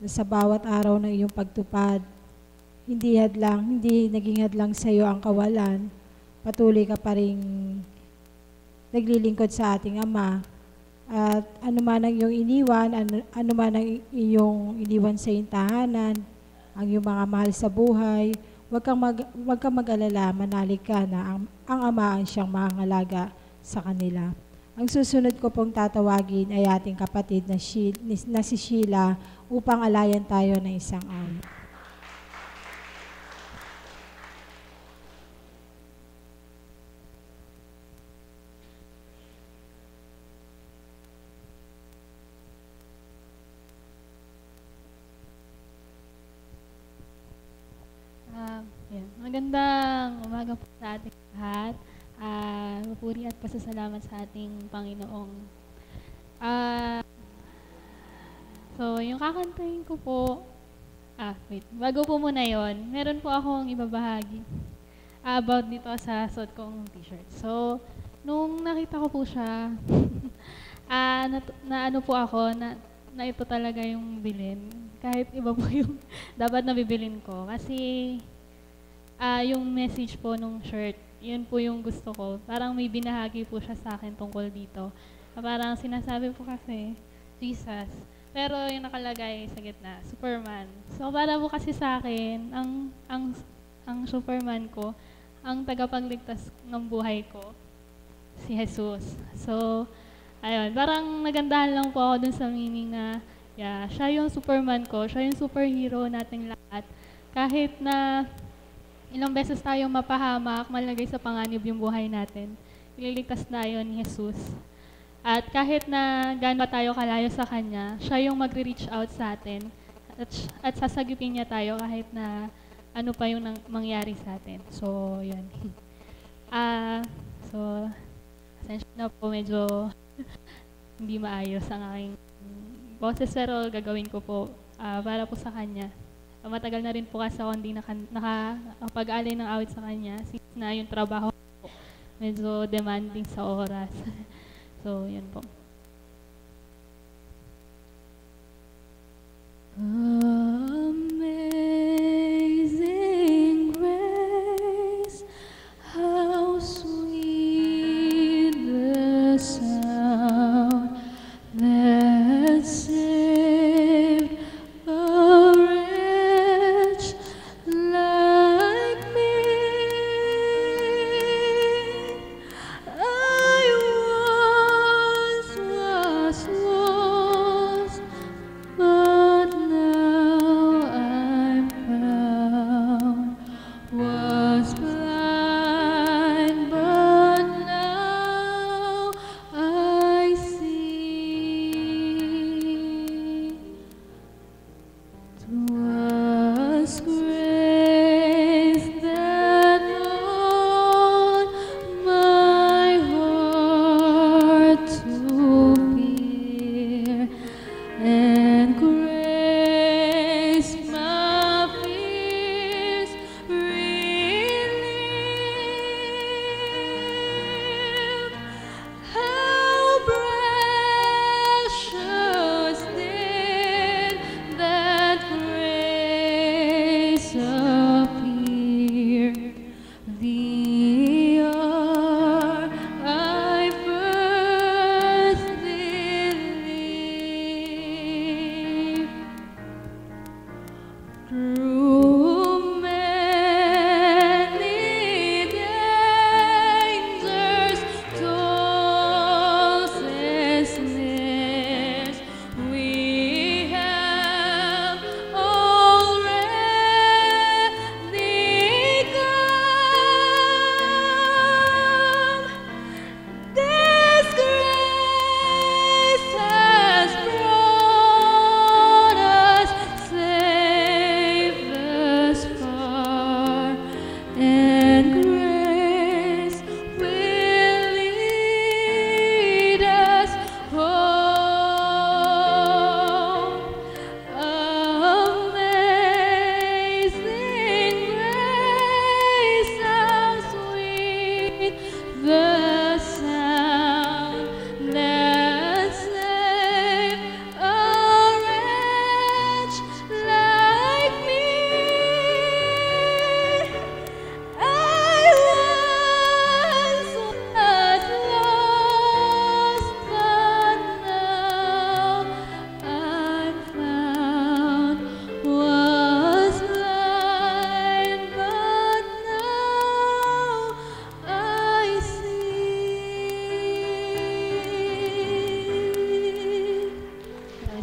na sa bawat araw ng iyong pagtupad, hindi naging hadlang sa iyo ang kawalan. Patuloy ka pa rin naglilingkod sa ating Ama. At ano man ang iyong iniwan, ano man ang iyong iniwan sa iyong tahanan, ang iyong mga mahal sa buhay, huwag kang mag-alala, manalig ka na ang Ama ang siyang mangangalaga sa kanila. Ang susunod ko pong tatawagin ay ating kapatid na si Sheila upang alayan tayo ng isang awit. Magandang umaga po sa ating lahat. Mapuri at pasasalamat sa ating Panginoong. So, yung kakantahin ko po, bago po muna yon, meron po akong ibabahagi about dito sa suot kong t-shirt. So, nung nakita ko po siya, na ano po ako, na ito talaga yung bilin. Kahit iba po yung dapat na bibilin ko. Kasi, yung message po nung shirt, yun po yung gusto ko. Parang may binahagi po siya sa akin tungkol dito. Parang sinasabi po kasi, Jesus. Pero yung nakalagay sa gitna, Superman. So para po kasi sa akin, ang Superman ko, ang tagapagligtas ng buhay ko, si Jesus. So, ayun, parang nagandahan lang po ako dun sa meaning na, siya yung Superman ko, siya yung superhero nating lahat. Kahit na ilang beses tayo mapahamak, malagay sa panganib yung buhay natin, ililigtas tayo ni Jesus. At kahit na gaano pa tayo kalayo sa Kanya, siya yung magre-reach out sa atin at sasagipin niya tayo kahit na ano pa yung mangyari sa atin. So, yun. So, asensya na po, medyo hindi maayos ang aking boses, pero gagawin ko po para po sa Kanya. Matagal na rin po kasi ako hindi nakapag-alay ng awit sa Kanya since na yung trabaho po medyo demanding sa oras. So, yun po. Amazing grace, how sweet the sound that saved a wretch like me. I once was lost, but now the hour I first believed. Through many dangers, toils and snares, we have already come. This grace has brought us safe thus far, and grace will lead us home. Amazing grace, how sweet the sound that saved a wretch like me. I once was lost, but now I'm found. Was blind, but now I see.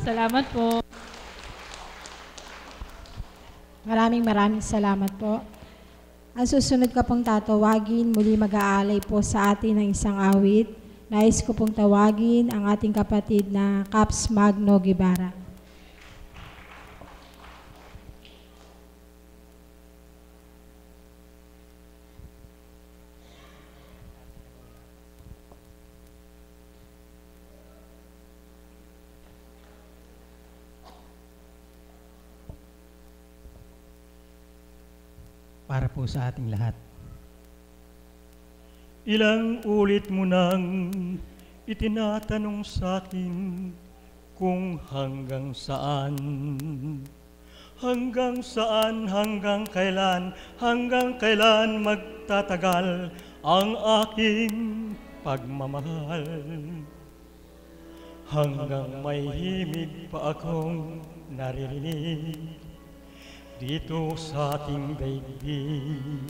Salamat po. Maraming salamat po. Ang susunod ka pong tatawagin, muli mag-aalay po sa atin ng isang awit. Nais ko pong tawagin ang ating kapatid na Caps Magno Guevara. Para po sa ating lahat. Ilang ulit mo nang itinatanong sa akin kung hanggang saan, hanggang kailan magtatagal ang aking pagmamahal. Hanggang may himig pa akong naririnig dito sa ating daigdig,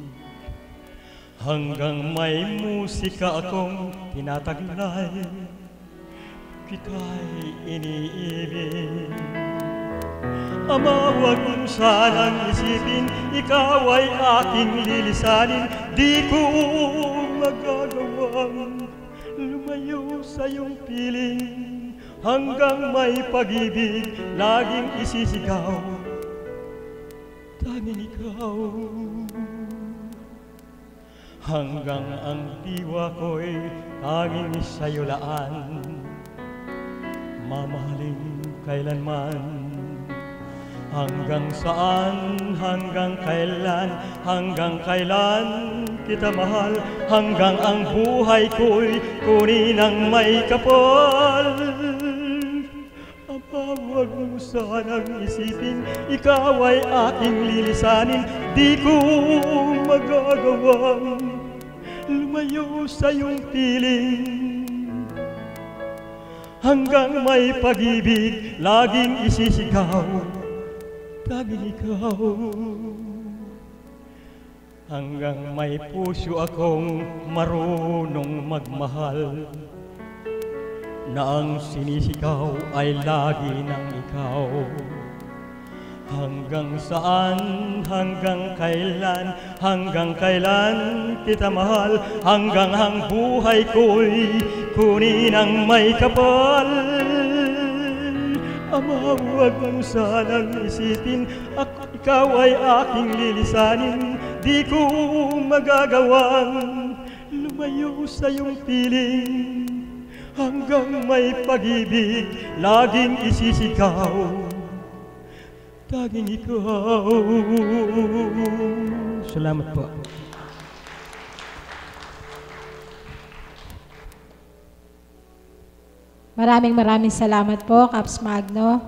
hanggang may musika akong tinataglay, kita'y iniibig. Ama, huwag mo sanang isipin, ikaw ay aking lilisanin, di ko magagawang lumayo sa iyong piling, hanggang may pag-ibig laging isisigaw. Tanging ikaw, hanggang ang diwa ko'y tanging sa'yo laan, mamahalin kailanman. Hanggang saan, hanggang kailan kita mahal, hanggang ang buhay ko'y kunin ang may kapal. Huwag mo sanang isipin, ikaw ay aking lilisanin, di ko magagawang lumayo sa iyong piling, hanggang may pag-ibig laging isisigaw, tanging ikaw. Hanggang may puso akong marunong magmahal, na ang sinisigaw ay lagi ng ikaw. Hanggang saan, hanggang kailan kita mahal, hanggang ang buhay ko'y kunin ang may kapal. Ama, huwag mo sanang isipin, ikaw ay aking lilisanin, di ko magagawang lumayo sa iyong piling, hanggang may pag-ibig laging isisigaw, tanging ikaw. Salamat po. Maraming salamat po, Caps Magno.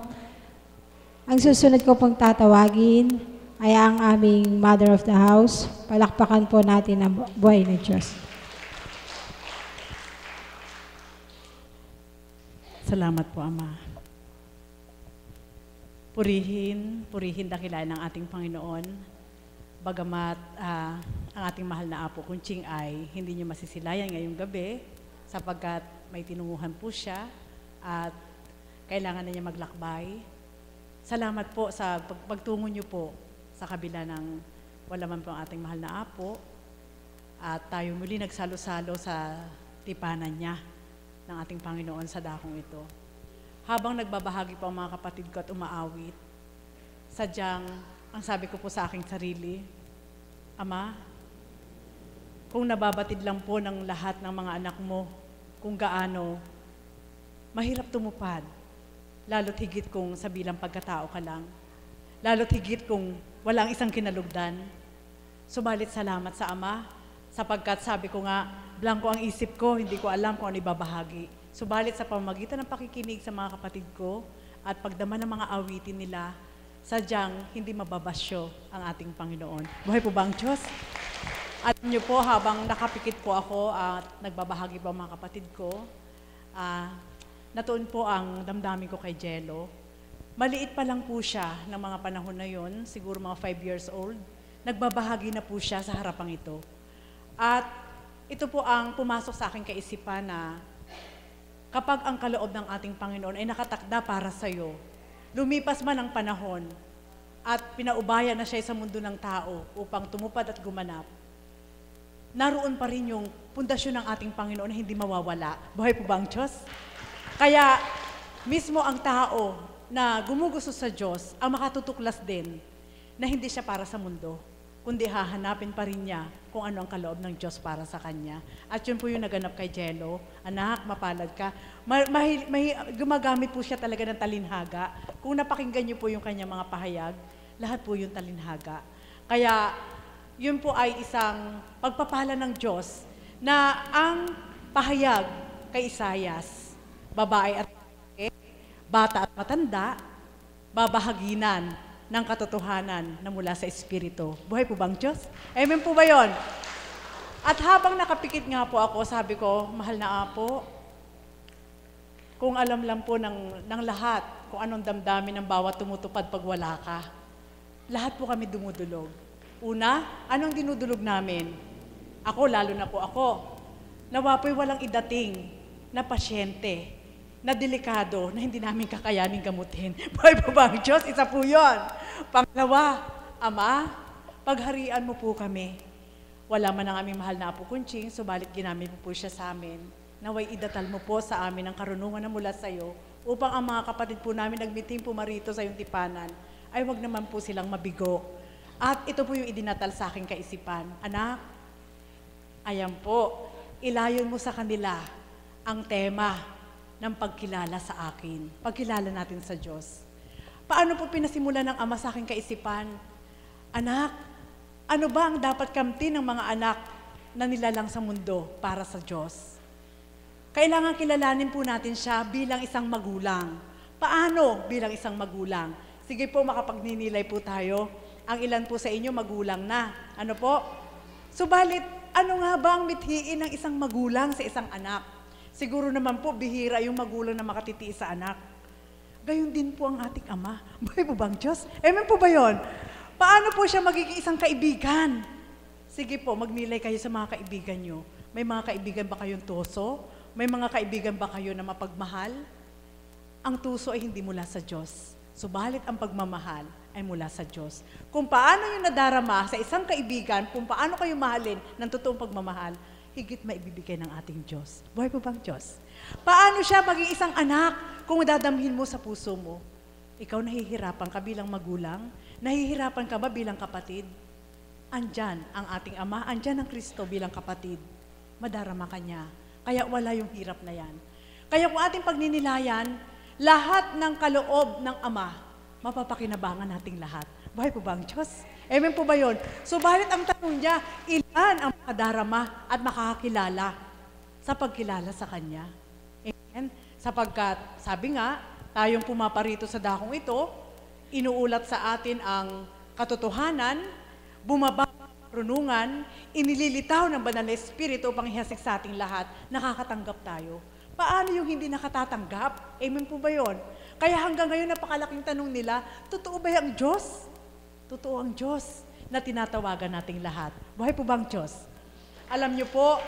Ang susunod ko pong tatawagin, ay ang aming Mother of the House. Palakpakan po natin ang buhay ng Diyos. Salamat po, Ama. Purihin, dakilain ng ating Panginoon. Bagamat ang ating mahal na Apo Kunching ay hindi niyo masisilayan ngayong gabi sapagkat may tinunguhan po siya at kailangan na niya maglakbay. Salamat po sa pagtungo niyo po sa kabila ng wala man po ang ating mahal na Apo at tayo muli nagsalo-salo sa tipanan niya ng ating Panginoon sa dakong ito. Habang nagbabahagi po ang mga kapatid ko at umaawit, sadyang ang sabi ko po sa aking sarili, Ama, kung nababatid lang po ng lahat ng mga anak mo kung gaano mahirap tumupad, lalo't higit kung sa bilang pagkatao ka lang, lalo't higit kung walang isang kinalugdan. Subalit salamat sa Ama, sapagkat sabi ko nga, blanko ang isip ko, hindi ko alam kung ano ibabahagi. Subalit sa pamamagitan ng pakikinig sa mga kapatid ko at pagdama ng mga awitin nila, sadyang hindi mababasyo ang ating Panginoon. Buhay po ba ang Diyos? Alam niyo po, habang nakapikit po ako at nagbabahagi po ang mga kapatid ko, natuon po ang damdamin ko kay Jello. Maliit pa lang po siya ng mga panahon na yon, siguro mga 5 years old. Nagbabahagi na po siya sa harapang ito. At ito po ang pumasok sa aking kaisipan na kapag ang kaloob ng ating Panginoon ay nakatakda para sa iyo, lumipas man ang panahon at pinaubaya na siya sa mundo ng tao upang tumupad at gumanap, naroon pa rin yung pundasyon ng ating Panginoon na hindi mawawala. Buhay po ba ang Diyos? Kaya mismo ang tao na gumugusto sa Diyos ang makatutuklas din na hindi siya para sa mundo, kundi hahanapin pa rin niya kung ano ang kaloob ng Diyos para sa kanya. At yun po yung naganap kay Jello. Anak, mapalad ka. Gumagamit po siya talaga ng talinhaga. Kung napakinggan niyo po yung kanyang mga pahayag, lahat po yung talinhaga. Kaya yun po ay isang pagpapala ng Diyos na ang pahayag kay Isayas, babae at bata at matanda, babahaginan ng katotohanan na mula sa Espiritu. Buhay po bang Diyos? Amen po ba yun? At habang nakapikit nga po ako, sabi ko, mahal na Apo, kung alam lang po ng lahat, kung anong damdamin ng bawat tumutupad pag wala ka, lahat po kami dumudulog. Una, anong dinudulog namin? Ako, lalo na po ako, nawa po'y walang idating na pasyente, na delikado, na hindi namin kakayanin gamutin. Buhay po ba ang Diyos? Isa po yun. Pangalawa, Ama, pagharian mo po kami. Wala man ang aming mahal na Apo Kunching, subalit ginamit mo po siya sa amin. Naway idatal mo po sa amin ang karunungan na mula sa iyo, upang ang mga kapatid po namin nagmiting pumarito sa iyong tipanan, ay wag naman po silang mabigo. At ito po yung idinatal sa aking kaisipan. Anak, ayan po, ilayon mo sa kanila ang tema ng pagkilala sa akin. Pagkilala natin sa Diyos. Paano po pinasimula ng Ama sa aking kaisipan? Anak, ano ba ang dapat kamtin ng mga anak na nilalang sa mundo para sa Diyos? Kailangan kilalanin po natin siya bilang isang magulang. Paano bilang isang magulang? Sige po, makapagninilay po tayo. Ang ilan po sa inyo magulang na. Ano po? Subalit, ano nga ba ang mithiin ng isang magulang sa isang anak? Siguro naman po, bihira yung magulang na makatitiis sa anak. Gayon din po ang ating Ama. Buhay po bang Diyos? Amen po ba yun? Paano po siya magiging isang kaibigan? Sige po, magnilay kayo sa mga kaibigan nyo. May mga kaibigan ba kayong tuso? May mga kaibigan ba kayo na mapagmahal? Ang tuso ay hindi mula sa Diyos. Subalit ang pagmamahal ay mula sa Diyos. Kung paano yung nadarama sa isang kaibigan, kung paano kayo mahalin ng totoong pagmamahal, higit maibibigay ng ating Diyos. Buhay po bang Diyos? Paano siya maging isang anak kung dadamhin mo sa puso mo? Ikaw nahihirapan ka bilang magulang? Nahihirapan ka ba bilang kapatid? Andyan ang ating Ama, andyan ang Kristo bilang kapatid. Madarama ka niya. Kaya wala yung hirap na yan. Kaya kung ating pagninilayan, lahat ng kaloob ng Ama, mapapakinabangan nating lahat. Buhay po ba ang Diyos? Amen po ba yun? Subalit ang tanong niya, ilan ang makadarama at makakakilala sa pagkilala sa Kanya? Amen? Sapagkat, sabi nga, tayong pumaparito sa dakong ito, inuulat sa atin ang katotohanan, bumaba runungan, inililitaw ng banal na Espiritu upang ihasik sa ating lahat, nakakatanggap tayo. Paano yung hindi nakatatanggap? Amen po ba yun? Kaya hanggang ngayon, napakalaking tanong nila, totoo ba yung Diyos? Totoo ang Diyos na tinatawagan nating lahat. Buhay po bang Diyos? Alam niyo po,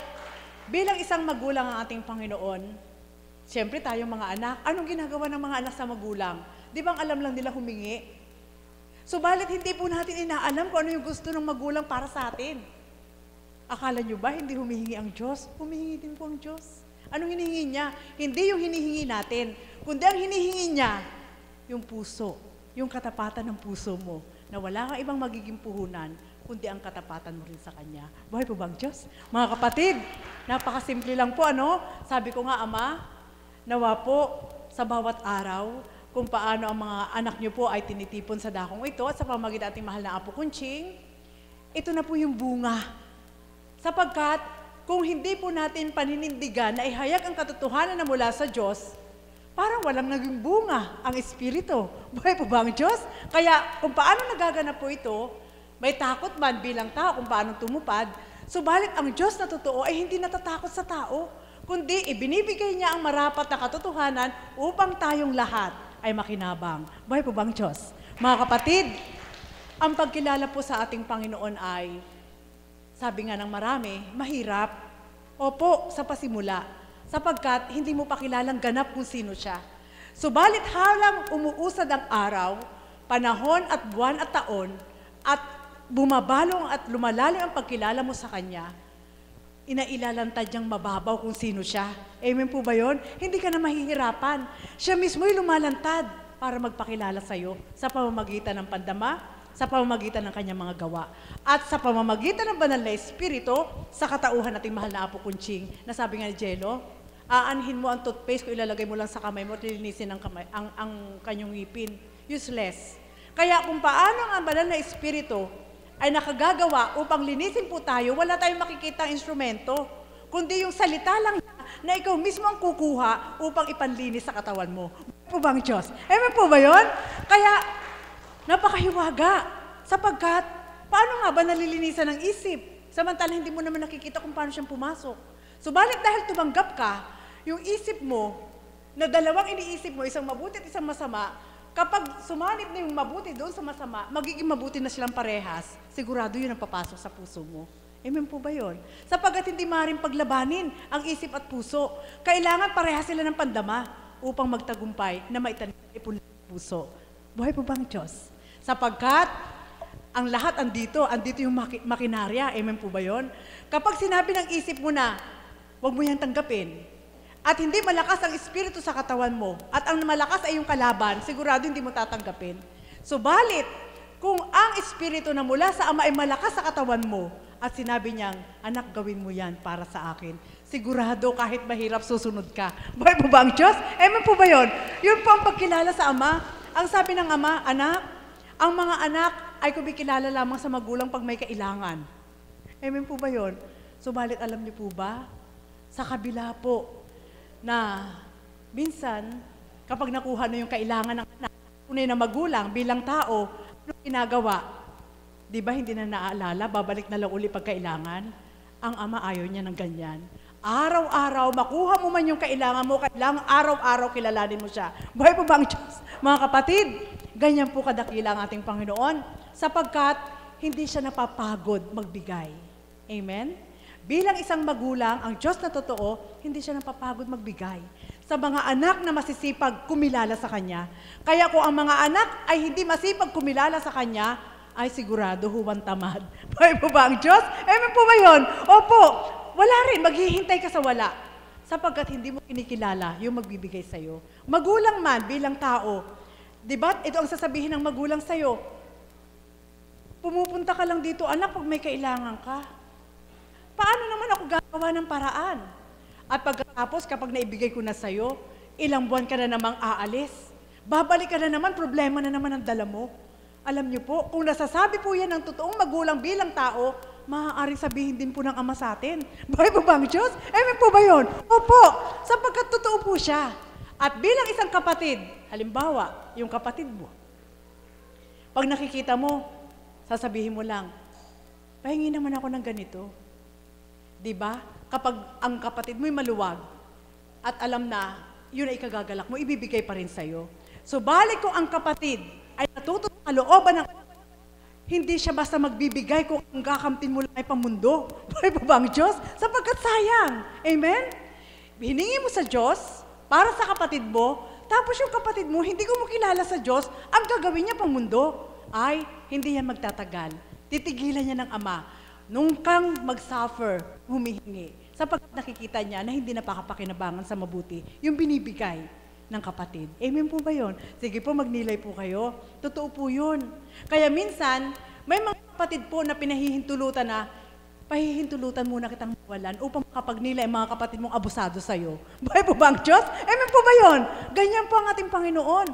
bilang isang magulang ang ating Panginoon, siyempre tayong mga anak, anong ginagawa ng mga anak sa magulang? Di bang alam lang nila humingi? Subalit hindi po natin inaalam kung ano yung gusto ng magulang para sa atin. Akala nyo ba hindi humihingi ang Diyos? Humihingi din po ang Diyos. Anong hinihingi niya? Hindi yung hinihingi natin, kundi ang hinihingi niya, yung puso, yung katapatan ng puso mo, na wala kang ibang magiging puhunan, kundi ang katapatan mo rin sa Kanya. Buhay po bang Diyos? Mga kapatid, napakasimple lang po, ano? Sabi ko nga, Ama, nawa po sa bawat araw, kung paano ang mga anak niyo po ay tinitipon sa dakong ito at sa pamamagitan ating mahal na Apo Kunching, ito na po yung bunga. Sapagkat kung hindi po natin paninindigan na ihayag ang katotohanan na mula sa Diyos, parang walang naging bunga ang Espiritu. Buhay po ba ang Diyos? Kaya kung paano nagaganap po ito, may takot man bilang tao kung paano tumupad, subalit ang Diyos na totoo ay hindi natatakot sa tao, kundi ibinibigay niya ang marapat na katotohanan upang tayong lahat ay makinabang. Buhay po bang Diyos? Mga kapatid, ang pagkilala po sa ating Panginoon ay, sabi nga ng marami, mahirap. Opo, sa pasimula. Sapagkat hindi mo pa kilalang ganap kung sino siya. Subalit halang umuusad ang araw, panahon at buwan at taon, at bumabalong at lumalalim ang pagkilala mo sa Kanya, inailalantad niyang mababaw kung sino siya. Amen po ba yun? Hindi ka na mahihirapan. Siya mismo'y lumalantad para magpakilala sa iyo sa pamamagitan ng pandama, sa pamamagitan ng kanyang mga gawa, at sa pamamagitan ng banal na Espiritu sa katauhan nating mahal na Apo Kunching, na sabi nga ni Jello, aanhin mo ang toothpaste ko, ilalagay mo lang sa kamay mo at lilinisin ang kanyang ngipin. Useless. Kaya kung paano ang banal na Espiritu ay nakagagawa upang linisin po tayo, wala tayong makikita ang instrumento, kundi yung salita lang na ikaw mismo ang kukuha upang ipanlinis sa katawan mo. Po bang Diyos? Amen po ba yun? Kaya, napakahiwaga. Sapagkat, paano nga ba nalilinisan ng isip? Samantala, hindi mo naman nakikita kung paano siyang pumasok. Subalit dahil tumanggap ka, yung isip mo, na dalawang iniisip mo, isang mabuti at isang masama, kapag sumanib na yung mabuti doon sa masama, magiging mabuti na silang parehas, sigurado yun ang papasok sa puso mo. Amen po ba yun? Sapagkat hindi maaaring paglabanin ang isip at puso. Kailangan parehas sila ng pandama upang magtagumpay na maitanim ng puso. Buhay po bang Diyos? Sapagkat ang lahat andito yung makinarya. Amen po ba yun? Kapag sinabi ng isip mo na, huwag mo yan tanggapin, at hindi malakas ang Espiritu sa katawan mo, at ang malakas ay yung kalaban, sigurado hindi mo tatanggapin. Subalit, kung ang Espiritu na mula sa Ama ay malakas sa katawan mo, at sinabi niyang, anak, gawin mo yan para sa akin, sigurado kahit mahirap susunod ka. Buhay po ba ang Diyos? Amen po ba yun? Yun po ang pagkilala sa Ama. Ang sabi ng Ama, anak, ang mga anak ay kumikilala lamang sa magulang pag may kailangan. Amen po ba yun? Subalit alam niyo po ba, sa kabila po, na minsan, kapag nakuha na yung kailangan ng anak, tunay na magulang bilang tao, ano ginagawa? Di ba hindi na naaalala, babalik na lang uli pag kailangan? Ang Ama ayaw niya ng ganyan. Araw-araw, makuha mo man yung kailangan mo, kailangan araw-araw kilalanin mo siya. Buhay po ba ang Diyos? Mga kapatid, ganyan po kadakila ang ating Panginoon, sapagkat hindi siya napapagod magbigay. Amen? Bilang isang magulang, ang Diyos na totoo, hindi siya napapagod magbigay sa mga anak na masisipag kumilala sa Kanya. Kaya kung ang mga anak ay hindi masipag kumilala sa Kanya, ay sigurado huwag tamad. Buhay po ba ang Diyos? Amen po ba yun? Opo, wala rin, maghihintay ka sa wala. Sapagkat hindi mo kinikilala yung magbibigay sa'yo. Magulang man bilang tao, di ba? Ito ang sasabihin ng magulang sa'yo. Pumupunta ka lang dito, anak, pag may kailangan ka. Paano naman ako gagawa ng paraan? At pagkatapos, kapag naibigay ko na sa'yo, ilang buwan ka na namang aalis. Babalik ka na naman, problema na naman ang dala mo. Alam niyo po, kung nasasabi po yan ng totoong magulang bilang tao, maaaring sabihin din po ng Ama sa atin. Buhay po ba ang Diyos? Amen po ba yun? Opo, sapagkat totoo po siya. At bilang isang kapatid, halimbawa, yung kapatid mo, pag nakikita mo, sasabihin mo lang, pahingi naman ako ng ganito. Di ba? Kapag ang kapatid mo'y maluwag at alam na yun ay kagagalak mo, ibibigay pa rin sa'yo. So balik kung ang kapatid ay natuto sa kalooban ng hindi siya basta magbibigay kung ang gakampin mo lang ay pamundo. Buhay pa ba ang Diyos? Sapagkat sayang. Amen? Hiningi mo sa Diyos para sa kapatid mo, tapos yung kapatid mo, hindi ko mo kilala sa Diyos, ang gagawin niya pamundo ay hindi yan magtatagal. Titigilan niya ng Ama. Nung kang mag-suffer, humihingi. Sapagkat nakikita niya na hindi napakapakinabangan sa mabuti yung binibigay ng kapatid. Amen po ba yun? Sige po, magnilay po kayo. Totoo po yun. Kaya minsan, may mga kapatid po na pinahihintulutan na, pahihintulutan muna kitang mawalan upang makapagnilay ang mga kapatid mong abusado sa'yo. Buhay po ba ang Diyos? Amen po ba yun? Ganyan po ang ating Panginoon.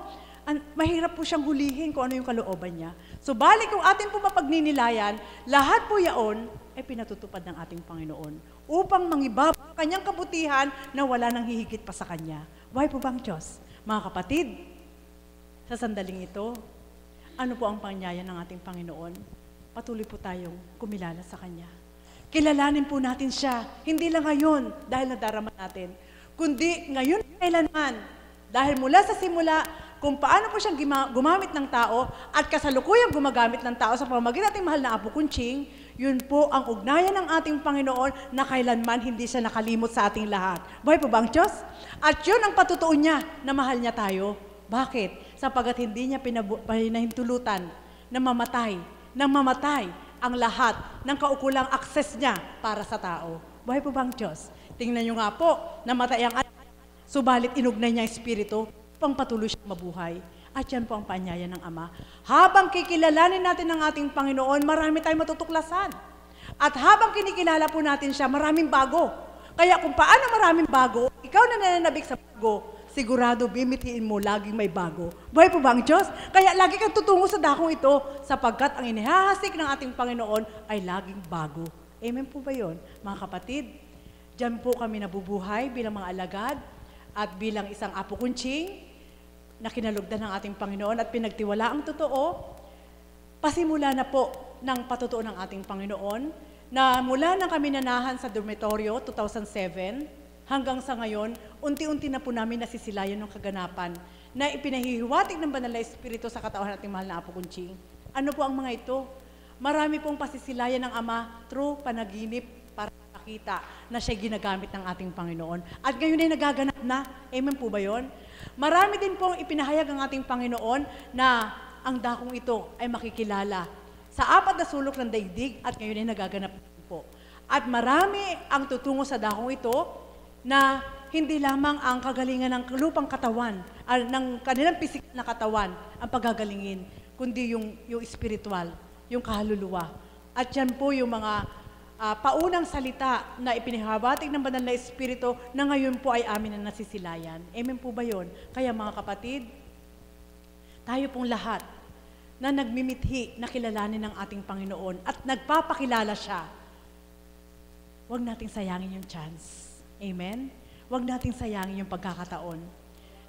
Mahirap po siyang hulihin kung ano yung kalooban niya. So balik kung atin po mapagninilayan, lahat po yaon ay pinatutupad ng ating Panginoon upang mangibaba ang kanyang kabutihan na wala nang hihigit pa sa kanya. Buhay po ba ang Diyos? Mga kapatid, sa sandaling ito, ano po ang pangyayari ng ating Panginoon? Patuloy po tayong kumilala sa Kanya. Kilalanin po natin siya, hindi lang ngayon dahil nadarama natin, kundi ngayon kailanman, dahil mula sa simula, kung paano po siyang gumamit ng tao at kasalukuyang gumagamit ng tao sa pamamagitan ng ating mahal na Apo Kunching, yun po ang ugnayan ng ating Panginoon na kailanman hindi siya nakalimot sa ating lahat. Buhay po ba ang Diyos? At yun ang patutuon niya na mahal niya tayo. Bakit? Sapagat hindi niya pinahintulutan na mamatay ang lahat ng kaukulang akses niya para sa tao. Buhay po ba ang Diyos? Tingnan niyo nga po, namatay ang anak, subalit inugnay niya ang Espiritu upang patuloy siyang mabuhay. At yan po ang paanyaya ng Ama. Habang kikilalanin natin ang ating Panginoon, marami tayong matutuklasan. At habang kinikilala po natin siya, maraming bago. Kaya kung paano maraming bago, ikaw na nananabik sa bago, sigurado bimitiin mo, laging may bago. Buhay po ba ang Diyos? Kaya lagi kang tutungo sa dakong ito, sapagkat ang inihahasik ng ating Panginoon ay laging bago. Amen po ba yun? Mga kapatid, dyan po kami nabubuhay bilang mga alagad at bilang isang Apo Kunching, na kinalugdan ng ating Panginoon at pinagtiwala ang totoo, pasimula na po ng patutuo ng ating Panginoon na mula nang kami nanahan sa dormitoryo 2007 hanggang sa ngayon, unti-unti na po namin nasisilayan ng kaganapan na ipinahihiwatig ng Banal na Espiritu sa katawan ng ating mahal na Apo Kunching. Ano po ang mga ito? Marami pong pasisilayan ng Ama through panaginip para makita na siya ginagamit ng ating Panginoon. At ngayon ay nagaganap na. Amen po ba yun? Marami din pong ipinahayag ang ating Panginoon na ang dakong ito ay makikilala sa apat na sulok ng daigdig at ngayon ay nagaganap po. At marami ang tutungo sa dakong ito na hindi lamang ang kagalingan ng lupang katawan, ng kanilang pisikal na katawan ang pagagalingin, kundi yung spiritual, yung kaluluwa. At yan po yung mga paunang salita na ipinihawatig ng Banal na Espiritu na ngayon po ay amin na nasisilayan. Amen po ba yun? Kaya mga kapatid, tayo pong lahat na nagmimithi na kilalanin ng ating Panginoon at nagpapakilala siya, huwag nating sayangin yung chance. Amen? Huwag nating sayangin yung pagkakataon.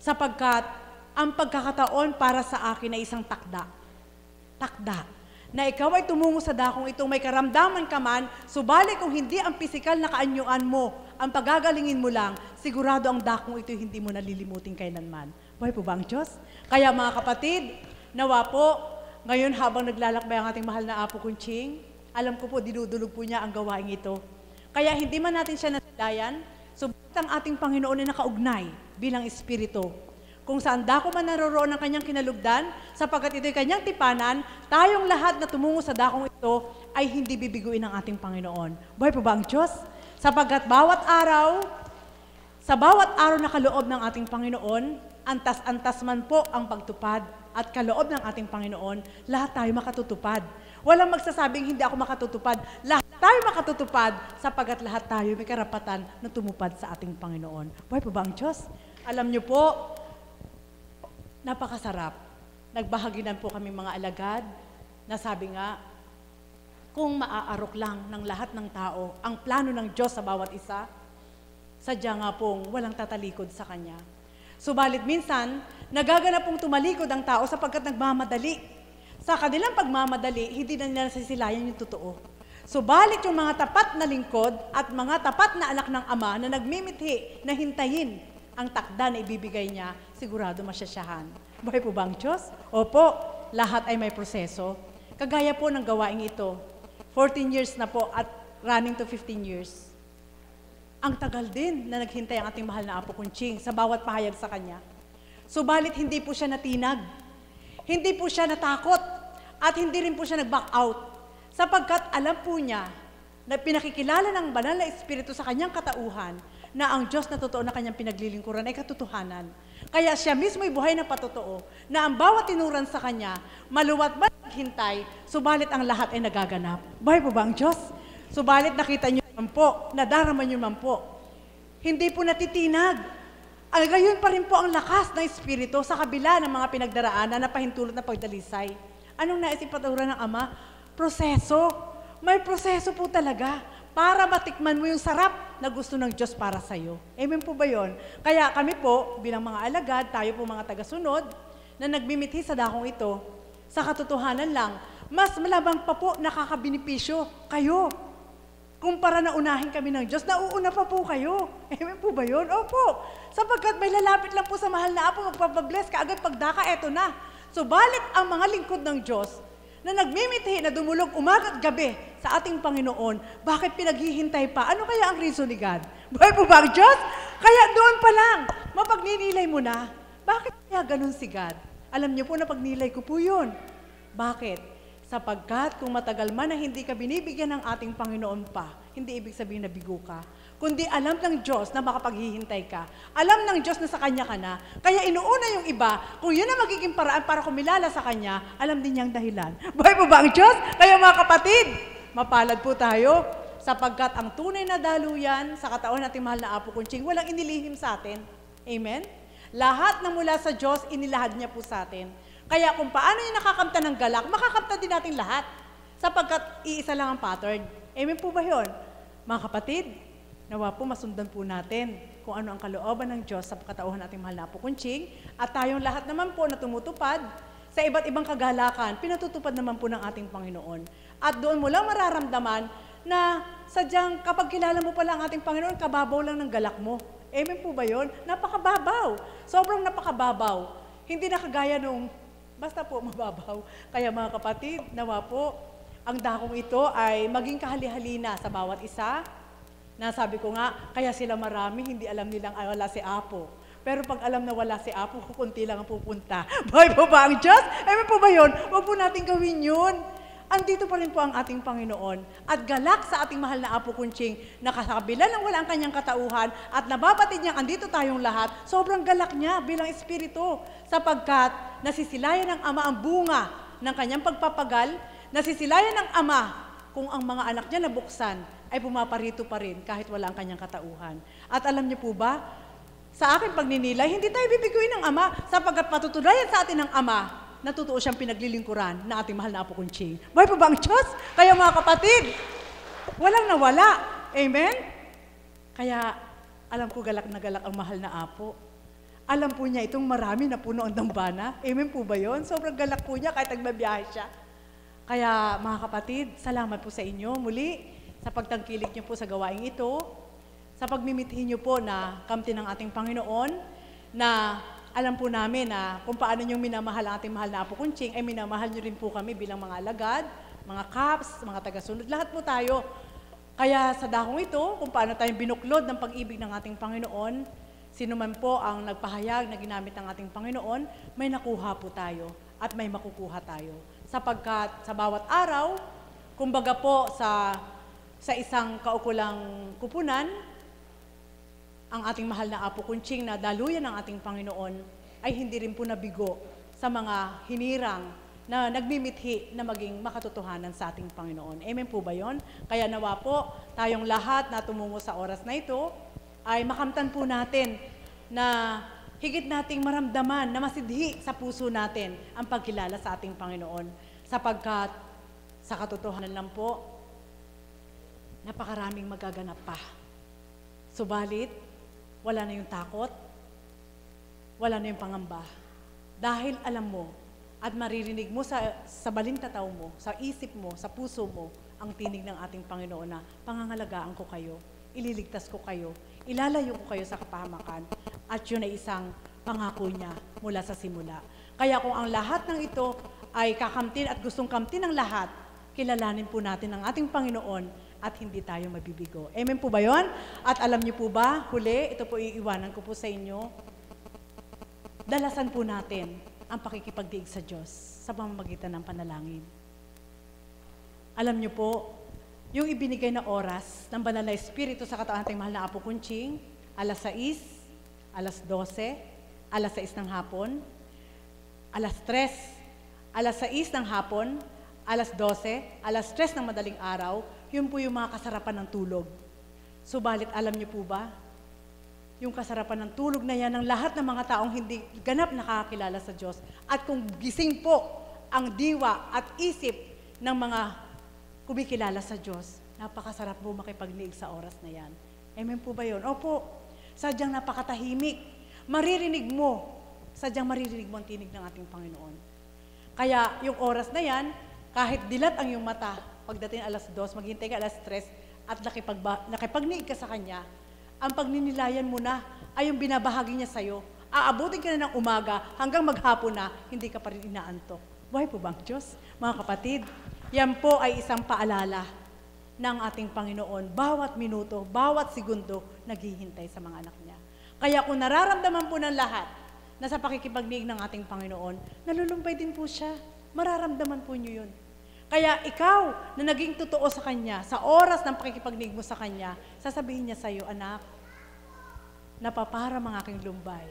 Sapagkat ang pagkakataon para sa akin ay isang takda. Takda. Na ikaw ay tumungo sa dakong itong may karamdaman ka man, subalit kung hindi ang pisikal na kaanyuan mo, ang pagagalingin mo lang, sigurado ang dakong ito hindi mo nalilimutin kailanman. Buhay po ba ang Diyos? Kaya mga kapatid, nawa po, ngayon habang naglalakbay ang ating mahal na Apo Kunching, alam ko po, dinudulog po niya ang gawain ito. Kaya hindi man natin siya nasilayan, subalit ang ating Panginoon ay nakaugnay bilang Espiritu. Kung saan dako man naroroon ang kanyang kinalugdan, sapagkat ito'y kanyang tipanan, tayong lahat na tumungo sa dakong ito ay hindi bibiguin ng ating Panginoon. Buhay po ba ang Diyos? Sapagkat sa bawat araw na kaloob ng ating Panginoon, antas-antas man po ang pagtupad at kaloob ng ating Panginoon, lahat tayo makatutupad. Walang magsasabing hindi ako makatutupad. Lahat tayo makatutupad sapagkat lahat tayo may karapatan na tumupad sa ating Panginoon. Buhay po ba ang Diyos? Alam niyo po, napakasarap. Nagbahaginan po kami mga alagad na sabi nga, kung maaarok lang ng lahat ng tao ang plano ng Diyos sa bawat isa, sadya nga pong walang tatalikod sa Kanya. Subalit minsan, nagaganap pong tumalikod ang tao sapagkat nagmamadali. sa kanilang pagmamadali, hindi na nila nasisilayan yung totoo. Subalit yung mga tapat na lingkod at mga tapat na anak ng Ama na nagmimithi na hintayin ang takda na ibibigay niya, sigurado masyasyahan. Buhay po ba ang Diyos? Opo, lahat ay may proseso. Kagaya po ng gawaing ito, 14 years na po at running to 15 years. Ang tagal din na naghintay ang ating mahal na Apo Kunching sa bawat pahayag sa Kanya. Subalit hindi po siya natinag, hindi po siya natakot, at hindi rin po siya nag-back out. Sapagkat alam po niya na pinakikilala ng banal na Espiritu sa kanyang katauhan na ang Diyos na totoo na kanyang pinaglilingkuran ay katotohanan. Kaya siya mismo'y buhay na patotoo na ang bawat tinuran sa kanya, maluwat ba naghintay, subalit ang lahat ay nagaganap. Buhay po ba ang Diyos? Subalit nakita niyo naman po, nadarama niyo naman po. Hindi po natitinag. Gayon pa rin po ang lakas ng Espiritu sa kabila ng mga pinagdaraanan na pahintulot na pagdalisay. Anong nais ipaturan ng Ama? Proseso. May proseso po talaga para matikman mo yung sarap na gusto ng Diyos para sa iyo. Amen po ba yun? Kaya kami po, bilang mga alagad, tayo po mga tagasunod, na nagmimithi sa dakong ito, sa katotohanan lang, mas malabang pa po nakakabinipisyo kayo. Kumpara na unahin kami ng Diyos, nauuna pa po kayo. Amen po ba yun? Opo. Sapagkat may lalapit lang po sa mahal na Apo, magpapabless ka agad pagdaka, eto na. Subalit ang mga lingkod ng Diyos, na nagmimithi, na dumulog umaga at gabi sa ating Panginoon, bakit pinaghihintay pa? Ano kaya ang reason ni God? Buhay po ba ang Diyos? Kaya doon pa lang, mapagninilay mo na, bakit kaya ganun si God? Alam niyo po na pagnilay ko po yun. Bakit? Sapagkat kung matagal man na hindi ka binibigyan ng ating Panginoon pa, hindi ibig sabihin na bigo ka, kundi alam ng Diyos na makapaghihintay ka. Alam ng Diyos na sa Kanya ka na. Kaya inuuna yung iba, kung yun ang magiging paraan para kumilala sa Kanya, alam din niyang dahilan. Buhay po ba ang Diyos? Kaya mga kapatid, mapalad po tayo, sapagkat ang tunay na daluyan sa katawan nating mahal na Apo Kunching, walang inilihim sa atin. Amen? Lahat na mula sa Diyos, inilahad niya po sa atin. Kaya kung paano yung nakakamta ng galak, makakamta din natin lahat. Sapagkat iisa lang ang pattern. Amen po ba yun? Mga kapatid, nawa po masundan po natin kung ano ang kalooban ng Diyos sa katauhan nating mahal na Apo Kunching, at tayong lahat naman po na tumutupad sa iba't ibang kagalakan, pinatutupad naman po ng ating Panginoon. At doon mo lang mararamdaman na sadyang kapag kilala mo pala ang ating Panginoon, kababaw lang ng galak mo. Amen po ba yun? Napakababaw. Sobrang napakababaw. Hindi na kagaya nung basta po mababaw. Kaya mga kapatid, nawa po, ang dakong ito ay maging kahali-halina sa bawat isa. Nasabi ko nga, kaya sila marami, hindi alam nilang ay wala si Apo. Pero pag alam na wala si Apo, kukunti lang ang pupunta. Buhay po ba ang Diyos? Amen po ba yun? Huwag po natin gawin yun. Andito pa rin po ang ating Panginoon. At galak sa ating mahal na Apo Kunching, nakasabila ng wala ang kanyang katauhan, at nababatid niya, andito tayong lahat, sobrang galak niya bilang Espiritu, sapagkat nasisilayan ng Ama ang bunga ng kanyang pagpapagal, nasisilayan ng Ama kung ang mga anak niya nabuksan, ay pumaparito pa rin kahit wala ang kanyang katauhan. At alam niyo po ba, sa aking pagninilay, hindi tayo bibiguin ng Ama, sapagkat patutunayan sa atin ng Ama, natutuo siyang pinaglilingkuran na ating mahal na Apo Kunching. Buhay po ba ang Diyos? Kaya mga kapatid, walang nawala. Amen? Kaya alam ko galak na galak ang mahal na Apo. Alam po niya itong marami na puno ang dambana. Amen po ba yun? Sobrang galak po niya kahit nagbabiyahe siya. Kaya mga kapatid, salamat po sa inyo muli sa pagtangkilik niyo po sa gawaing ito, sa pagmimithi niyo po na kamtin ng ating Panginoon, na alam po namin na kung paano niyo minamahal ang ating mahal na Apo Kunching, ay minamahal niyo rin po kami bilang mga alagad, mga kaps, mga tagasunod, lahat po tayo. Kaya sa dakong ito, kung paano tayong binuklod ng pag-ibig ng ating Panginoon, sino man po ang nagpahayag na ginamit ng ating Panginoon, may nakuha po tayo at may makukuha tayo. Sapagkat sa bawat araw, kumbaga po sa isang kaukulang kupunan, ang ating mahal na Apo Kunching na daluyan ng ating Panginoon ay hindi rin po nabigo sa mga hinirang na nagmimithi na maging makatotohanan sa ating Panginoon. Amen po ba yun? Kaya nawa po, tayong lahat na tumungo sa oras na ito, ay makamtan po natin na higit nating maramdaman na masidhi sa puso natin ang pagkilala sa ating Panginoon. Sapagkat sa katotohanan lang po, napakaraming magaganap pa. Subalit, wala na yung takot, wala na yung pangamba. Dahil alam mo, at maririnig mo sa balintataw mo, sa isip mo, sa puso mo, ang tinig ng ating Panginoon na pangangalagaan ko kayo, ililigtas ko kayo, ilalayo ko kayo sa kapahamakan, at yun ay isang pangako niya mula sa simula. Kaya kung ang lahat ng ito ay kakamtin at gustong kamtin ng lahat, kilalanin po natin ang ating Panginoon at hindi tayo mabibigo. Amen po ba yun? At alam niyo po ba, huli, ito po iiwanan ko po sa inyo, dalasan po natin ang pakikipagdiig sa Diyos sa pamamagitan ng panalangin. Alam niyo po, yung ibinigay na oras ng Banal na Espiritu sa katawan nating mahal na Apo Kunching, alas 6, alas 12, alas 6 ng hapon, alas 3, alas 6 ng hapon, alas 12, alas 3 ng madaling araw, yun po yung mga kasarapan ng tulog. Subalit, alam niyo po ba, yung kasarapan ng tulog na yan ng lahat ng mga taong hindi ganap nakakakilala sa Diyos. At kung gising po ang diwa at isip ng mga kumikilala sa Diyos, napakasarap po makipagniig sa oras na yan. Amen po ba yun? Opo, sadyang napakatahimik. Maririnig mo, sadyang maririnig mo ang tinig ng ating Panginoon. Kaya yung oras na yan, kahit dilat ang iyong mata, pagdating alas 2, maghintay ka alas 3, at nakipagniig ka sa Kanya, ang pagninilayan mo na ay yung binabahagi niya sa'yo. Aabutin ka na ng umaga hanggang maghapon na, hindi ka pa rin inaantok. Buhay po ba ang Diyos? Mga kapatid, yan po ay isang paalala ng ating Panginoon. Bawat minuto, bawat segundo, naghihintay sa mga anak niya. Kaya kung nararamdaman po ng lahat na sa pakikipagniig ng ating Panginoon, nalulumbay din po siya. Mararamdaman po niyo yun. Kaya ikaw na naging totoo sa Kanya, sa oras ng pakikipagniig mo sa Kanya, sasabihin niya sa iyo, anak, napaparam ang aking lumbay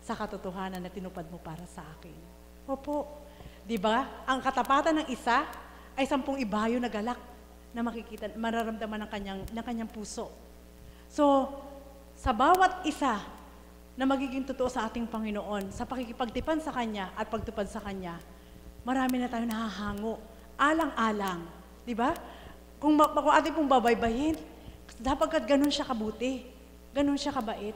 sa katotohanan na tinupad mo para sa akin. Opo. Di ba? Ang katapatan ng isa ay 10 ibayo na galak na makikita, mararamdaman ng kanyang puso. So, sa bawat isa na magiging totoo sa ating Panginoon, sa pakikipagtipan sa Kanya at pagtupad sa Kanya, marami na tayo nahahango. Alang-alang. Di ba? Kung ating pong babaybayin, dapat ganun siya kabuti. Ganun siya kabait.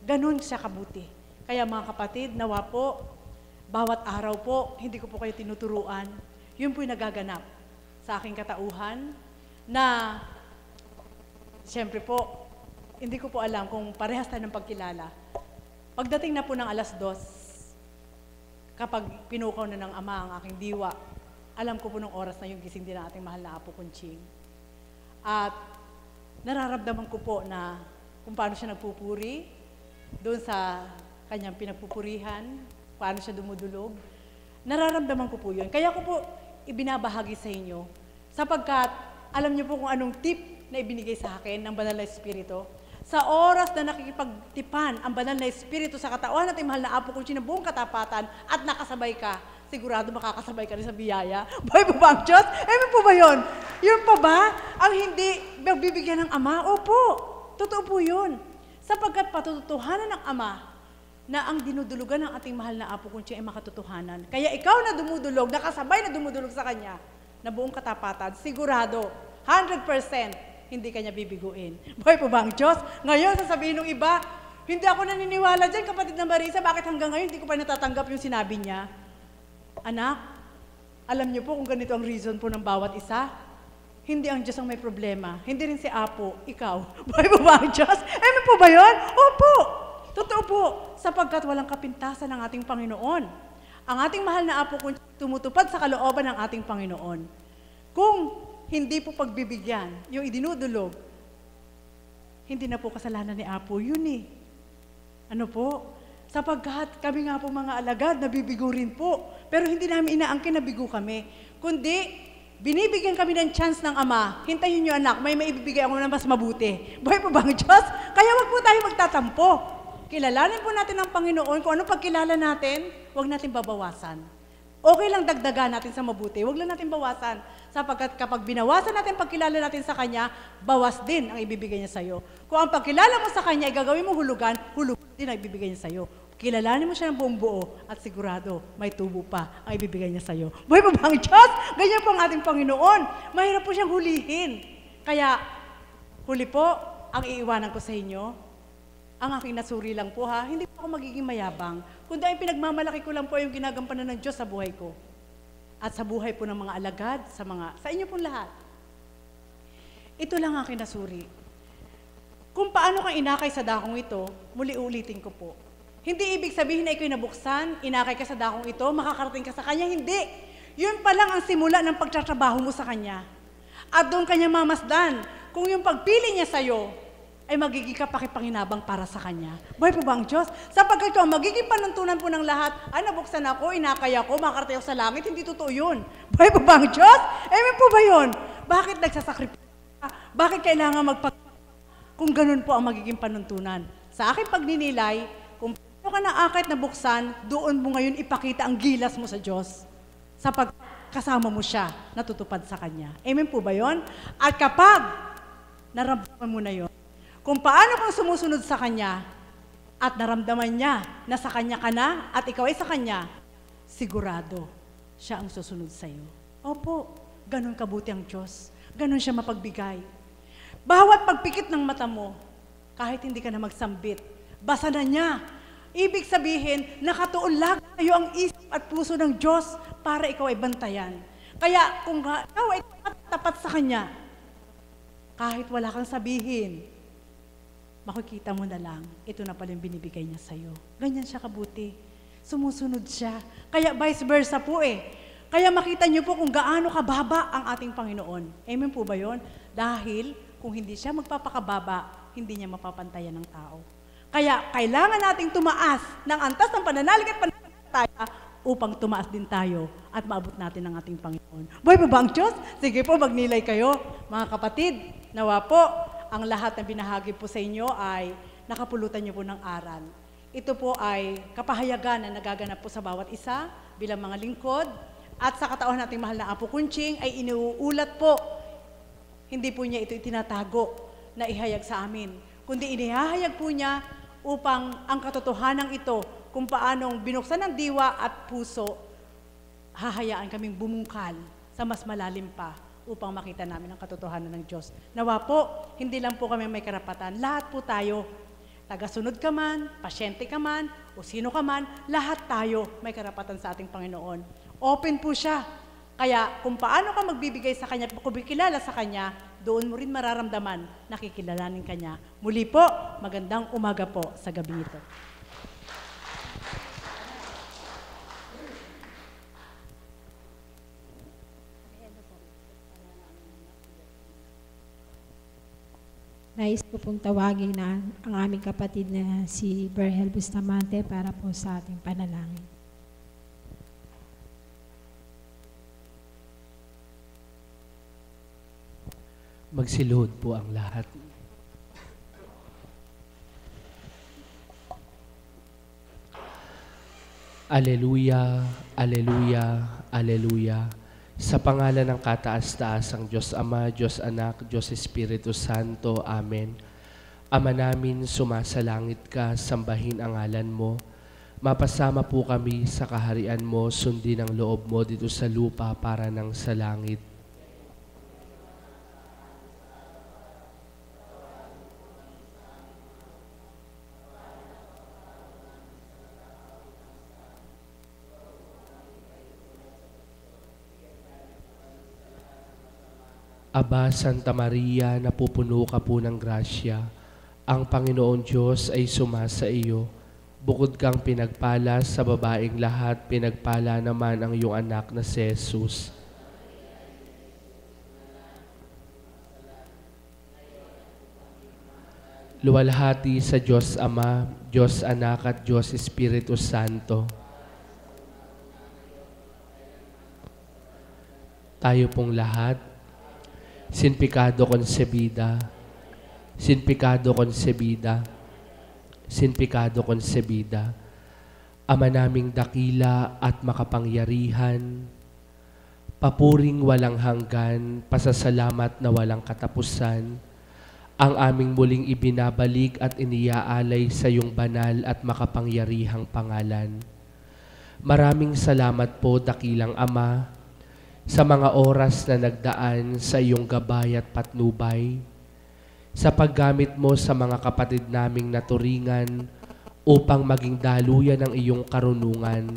Ganun siya kabuti. Kaya mga kapatid, nawa po, bawat araw po, hindi ko po kayo tinuturuan. Yun po yung nagaganap sa aking katauhan na, siyempre po, hindi ko po alam kung parehas tayo ng pagkilala. Pagdating na po ng alas 2, kapag pinukaw na ng Ama ang aking diwa, alam ko po nung oras na yung gising din ng ating mahal na Apo Kunching. At nararamdaman ko po na kung paano siya nagpupuri, doon sa kanyang pinagpupurihan, paano siya dumudulog. Nararamdaman ko po yun. Kaya ko po ibinabahagi sa inyo, sapagkat alam niyo po kung anong tip na ibinigay sa akin ng Banal na Espiritu. Sa oras na nakikipagtipan ang Banal na Espiritu sa katawan nating mahal na Apo Kunching ng buong katapatan at nakasabay ka, sigurado makakasabay ka rin sa biyaya. Buhay po ba ang Diyos? Amen po ba yun? Yun pa ba ang hindi magbibigyan ng Ama? Opo, totoo po yun. Sapagkat patutuhanan ng Ama na ang dinudulugan ng ating mahal na Apo Kunching ay makatotohanan. Kaya ikaw na dumudulog, nakasabay na dumudulog sa Kanya, na buong katapatan, sigurado, 100%, hindi Kanya bibiguin. Buhay po ba ang Diyos? Ngayon, sasabihin ng iba, hindi ako naniniwala dyan, kapatid na Marisa, bakit hanggang ngayon hindi ko pa natatanggap yung sinabi niya? Anak, alam niyo po kung ganito ang reason po ng bawat isa? Hindi ang Diyos ang may problema. Hindi rin si Apo, ikaw. Buhay po ba ang Diyos? Amen po ba yun? Opo. Totoo po. Sapagkat walang kapintasan ng ating Panginoon. Ang ating mahal na Apo kung tumutupad sa kalooban ng ating Panginoon. Kung hindi po pagbibigyan, yung idinudulog, hindi na po kasalanan ni Apo. Yun eh. Ano po? Sapagkat kami nga po mga alagad, nabibigo rin po. Pero hindi namin inaangkin na bigo kami. Kundi, binibigyan kami ng chance ng Ama. Hintayin niyo anak, may maibibigay ako na mas mabuti. Buhay po ba ang Diyos? Kaya wag po tayo magtatampo. Kilalanin po natin ang Panginoon. Kung ano pagkilala natin, wag natin babawasan. Okay lang dagdagan natin sa mabuti. Wag lang natin bawasan. Sapagkat kapag binawasan natin pagkilala natin sa Kanya, bawas din ang ibibigay niya sa'yo. Kung ang pagkilala mo sa Kanya ay gagawin mo hulugan, hulugan din ang ibibigay niya sa'yo. Kilalanin mo siya ng buong buo at sigurado may tubo pa ang ibibigay niya sa'yo. Buhay pa ba ang Diyos? Ganyan po ang ating Panginoon. Mahirap po siyang hulihin. Kaya, huli po, ang iiwanan ko sa inyo, ang aking nasuri lang po ha, hindi po ako magiging mayabang, kundi ang pinagmamalaki ko lang po yung ginagampanan ng Diyos sa buhay ko. At sa buhay po ng mga alagad, sa inyo pong lahat. Ito lang ang aking nasuri. Kung paano ka inakay sa dakong ito, muli ulitin ko po. Hindi ibig sabihin na ikaw nabuksan, inakay ka sa dakong ito, makakarating ka sa Kanya, hindi. Yun pa lang ang simula ng pagtatrabaho mo sa Kanya. At doon Kanya mamasdan kung yung pagpili niya sa'yo ay magiging kapakipanginabang para sa Kanya. Buhay po ba ang Diyos? Sapagkat ito, magiging panuntunan po ng lahat, ay nabuksan ako, inakay ako, makakarating ako sa langit, hindi totoo yun. Buhay po ba ang Diyos? Amen po ba yun? Bakit nagsasakripisyo ka? Bakit kailangan kung ganun po ang magiging panuntunan? Sa aking pagninilay, kung paano ka naakit na buksan, doon mo ngayon ipakita ang gilas mo sa Diyos. Sa pagkasama mo siya, natutupad sa Kanya. Amen po ba yun? At kapag naramdaman mo na yun, kung paano kang sumusunod sa Kanya, at naramdaman niya na sa Kanya ka na, at ikaw ay sa Kanya, sigurado, siya ang susunod sa iyo. Opo, ganun kabuti ang Diyos. Ganun siya mapagbigay. Bawat pagpikit ng mata mo, kahit hindi ka na magsambit, basa na niya. Ibig sabihin, nakatuon lang sa'yo ang isip at puso ng Diyos para ikaw ay bantayan. Kaya kung ikaw ay tapat sa Kanya, kahit wala kang sabihin, makikita mo na lang, ito na pala yung binibigay niya sa'yo. Ganyan siya kabuti. Sumusunod siya. Kaya vice versa po eh. Kaya makita niyo po kung gaano kababa ang ating Panginoon. Amen po ba yun? Dahil kung hindi siya magpapakababa, hindi niya mapapantayan ng tao. Kaya kailangan nating tumaas ng antas ng pananalig at pananampalataya upang tumaas din tayo at maabot natin ang ating Panginoon. Buhay po ba ang Diyos? Sige po, magnilay kayo. Mga kapatid, nawa po, ang lahat na binahagi po sa inyo ay nakapulutan niyo po ng aral. Ito po ay kapahayagan na nagaganap po sa bawat isa bilang mga lingkod. At sa katauhan nating mahal na Apo Kunching ay inuulat po. Hindi po niya ito itinatago na ihayag sa amin, kundi inihahayag po niya upang ang katotohanan ito, kung paanong binuksan ng diwa at puso, hahayaan kaming bumungkal sa mas malalim pa upang makita namin ang katotohanan ng Diyos. Nawa po, hindi lang po kami may karapatan, lahat po tayo, tagasunod ka man, pasyente ka man, o sino ka man, lahat tayo may karapatan sa ating Panginoon. Open po siya. Kaya kung paano ka magbibigay sa Kanya, kumikilala sa Kanya, doon mo rin mararamdaman, nakikilalanin ka niya. Muli po, magandang umaga po sa gabi ito. Nais ko pong tawagin na ang aming kapatid na si Berhel Bustamante para po sa ating panalangin. Magsiluhod po ang lahat. Aleluya, aleluya, aleluya. Sa pangalan ng kataas-taasang Diyos Ama, Diyos Anak, Diyos Espiritu Santo. Amen. Ama namin, sumasalangit ka, sambahin ang ngalan mo. Mapasama po kami sa kaharian mo, sundin ang loob mo dito sa lupa para nang sa langit. Aba, Santa Maria, napupuno ka po ng grasya. Ang Panginoon Diyos ay sumasa iyo. Bukod kang pinagpala sa babaeng lahat, pinagpala naman ang iyong anak na si Jesus. Luwalhati sa Diyos Ama, Diyos Anak at Diyos Espiritu Santo. Tayo pong lahat, sin pecado concebida, sin pecado concebida, sin pecado concebida. Ama naming dakila at makapangyarihan, papuring walang hanggan, pasasalamat na walang katapusan, ang aming muling ibinabalik at iniaalay sa iyong banal at makapangyarihang pangalan. Maraming salamat po, dakilang Ama, sa mga oras na nagdaan sa iyong gabay at patnubay. sa paggamit mo sa mga kapatid naming naturingan upang maging daluyan ng iyong karunungan,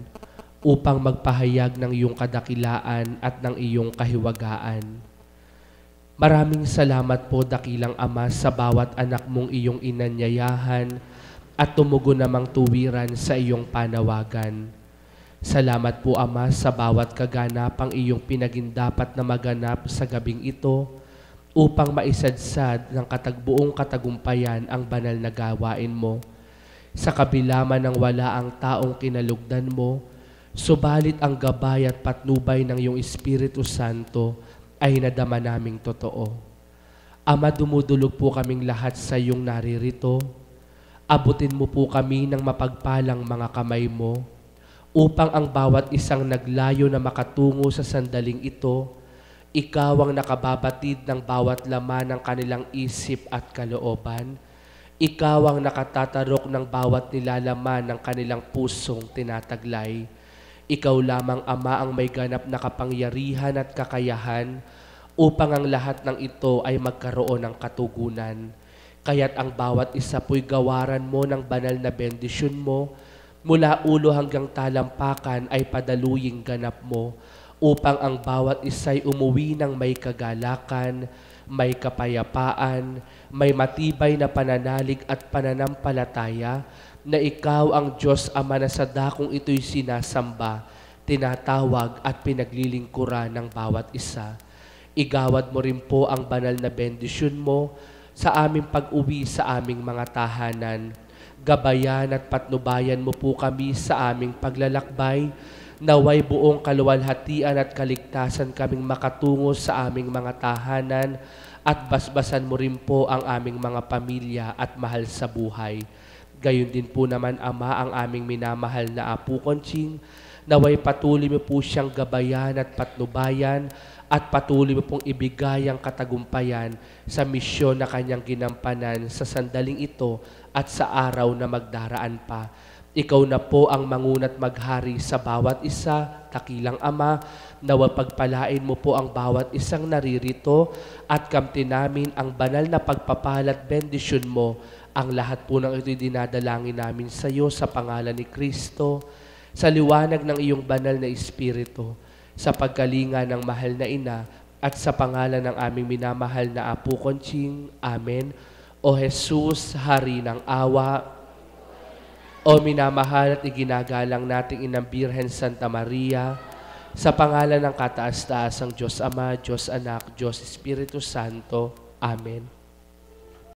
upang magpahayag ng iyong kadakilaan at ng iyong kahiwagaan. Maraming salamat po, dakilang Ama, sa bawat anak mong iyong inanyayahan at tumugon namang tuwiran sa iyong panawagan. Salamat po, Ama, sa bawat kaganapang iyong pinagindapat na maganap sa gabing ito upang maisadsad ng buong katagumpayan ang banal na gawain mo. Sa kabila man ng wala ang taong kinalugdan mo, subalit ang gabay at patnubay ng iyong Espiritu Santo ay nadama naming totoo. Ama, dumudulog po kaming lahat sa iyong naririto. Abutin mo po kami ng mapagpalang mga kamay mo upang ang bawat isang naglayo na makatungo sa sandaling ito, ikaw ang nakababatid ng bawat laman ng kanilang isip at kalooban. Ikaw ang nakatatarok ng bawat nilalaman ng kanilang pusong tinataglay. Ikaw lamang, Ama, ang may ganap na kapangyarihan at kakayahan upang ang lahat ng ito ay magkaroon ng katugunan. Kaya't ang bawat isa po'y gawaran mo ng banal na bendisyon mo, mula ulo hanggang talampakan ay padaluying ganap mo, upang ang bawat isa'y umuwi ng may kagalakan, may kapayapaan, may matibay na pananalig at pananampalataya na ikaw ang Diyos Ama na sa dakong ito'y sinasamba, tinatawag at pinaglilingkuran ng bawat isa. Igawad mo rin po ang banal na bendisyon mo sa aming pag-uwi sa aming mga tahanan. Gabayan at patnubayan mo po kami sa aming paglalakbay, naway buong kaluwalhatian at kaligtasan kaming makatungo sa aming mga tahanan at basbasan mo rin po ang aming mga pamilya at mahal sa buhay. Gayon din po naman, Ama, ang aming minamahal na Apo Conching, naway patuloy mo po siyang gabayan at patnubayan at patuloy mo pong ibigay ang katagumpayan sa misyon na kanyang ginampanan sa sandaling ito at sa araw na magdaraan pa. Ikaw na po ang manguna't maghari sa bawat isa, dakilang Ama, nawa pagpalain mo po ang bawat isang naririto at kamtin namin ang banal na pagpapalat bendisyon mo. Ang lahat po ng ito'y dinadalangin namin sa iyo sa pangalan ni Kristo, sa liwanag ng iyong banal na Espiritu, sa pagkalinga ng mahal na Ina, at sa pangalan ng aming minamahal na Apo Conching. Amen. O Jesus, Hari ng awa, o minamahal at iginagalang nating Inang Birhen Santa Maria, sa pangalan ng kataas-taasang Diyos Ama, Diyos Anak, Diyos Espiritu Santo. Amen.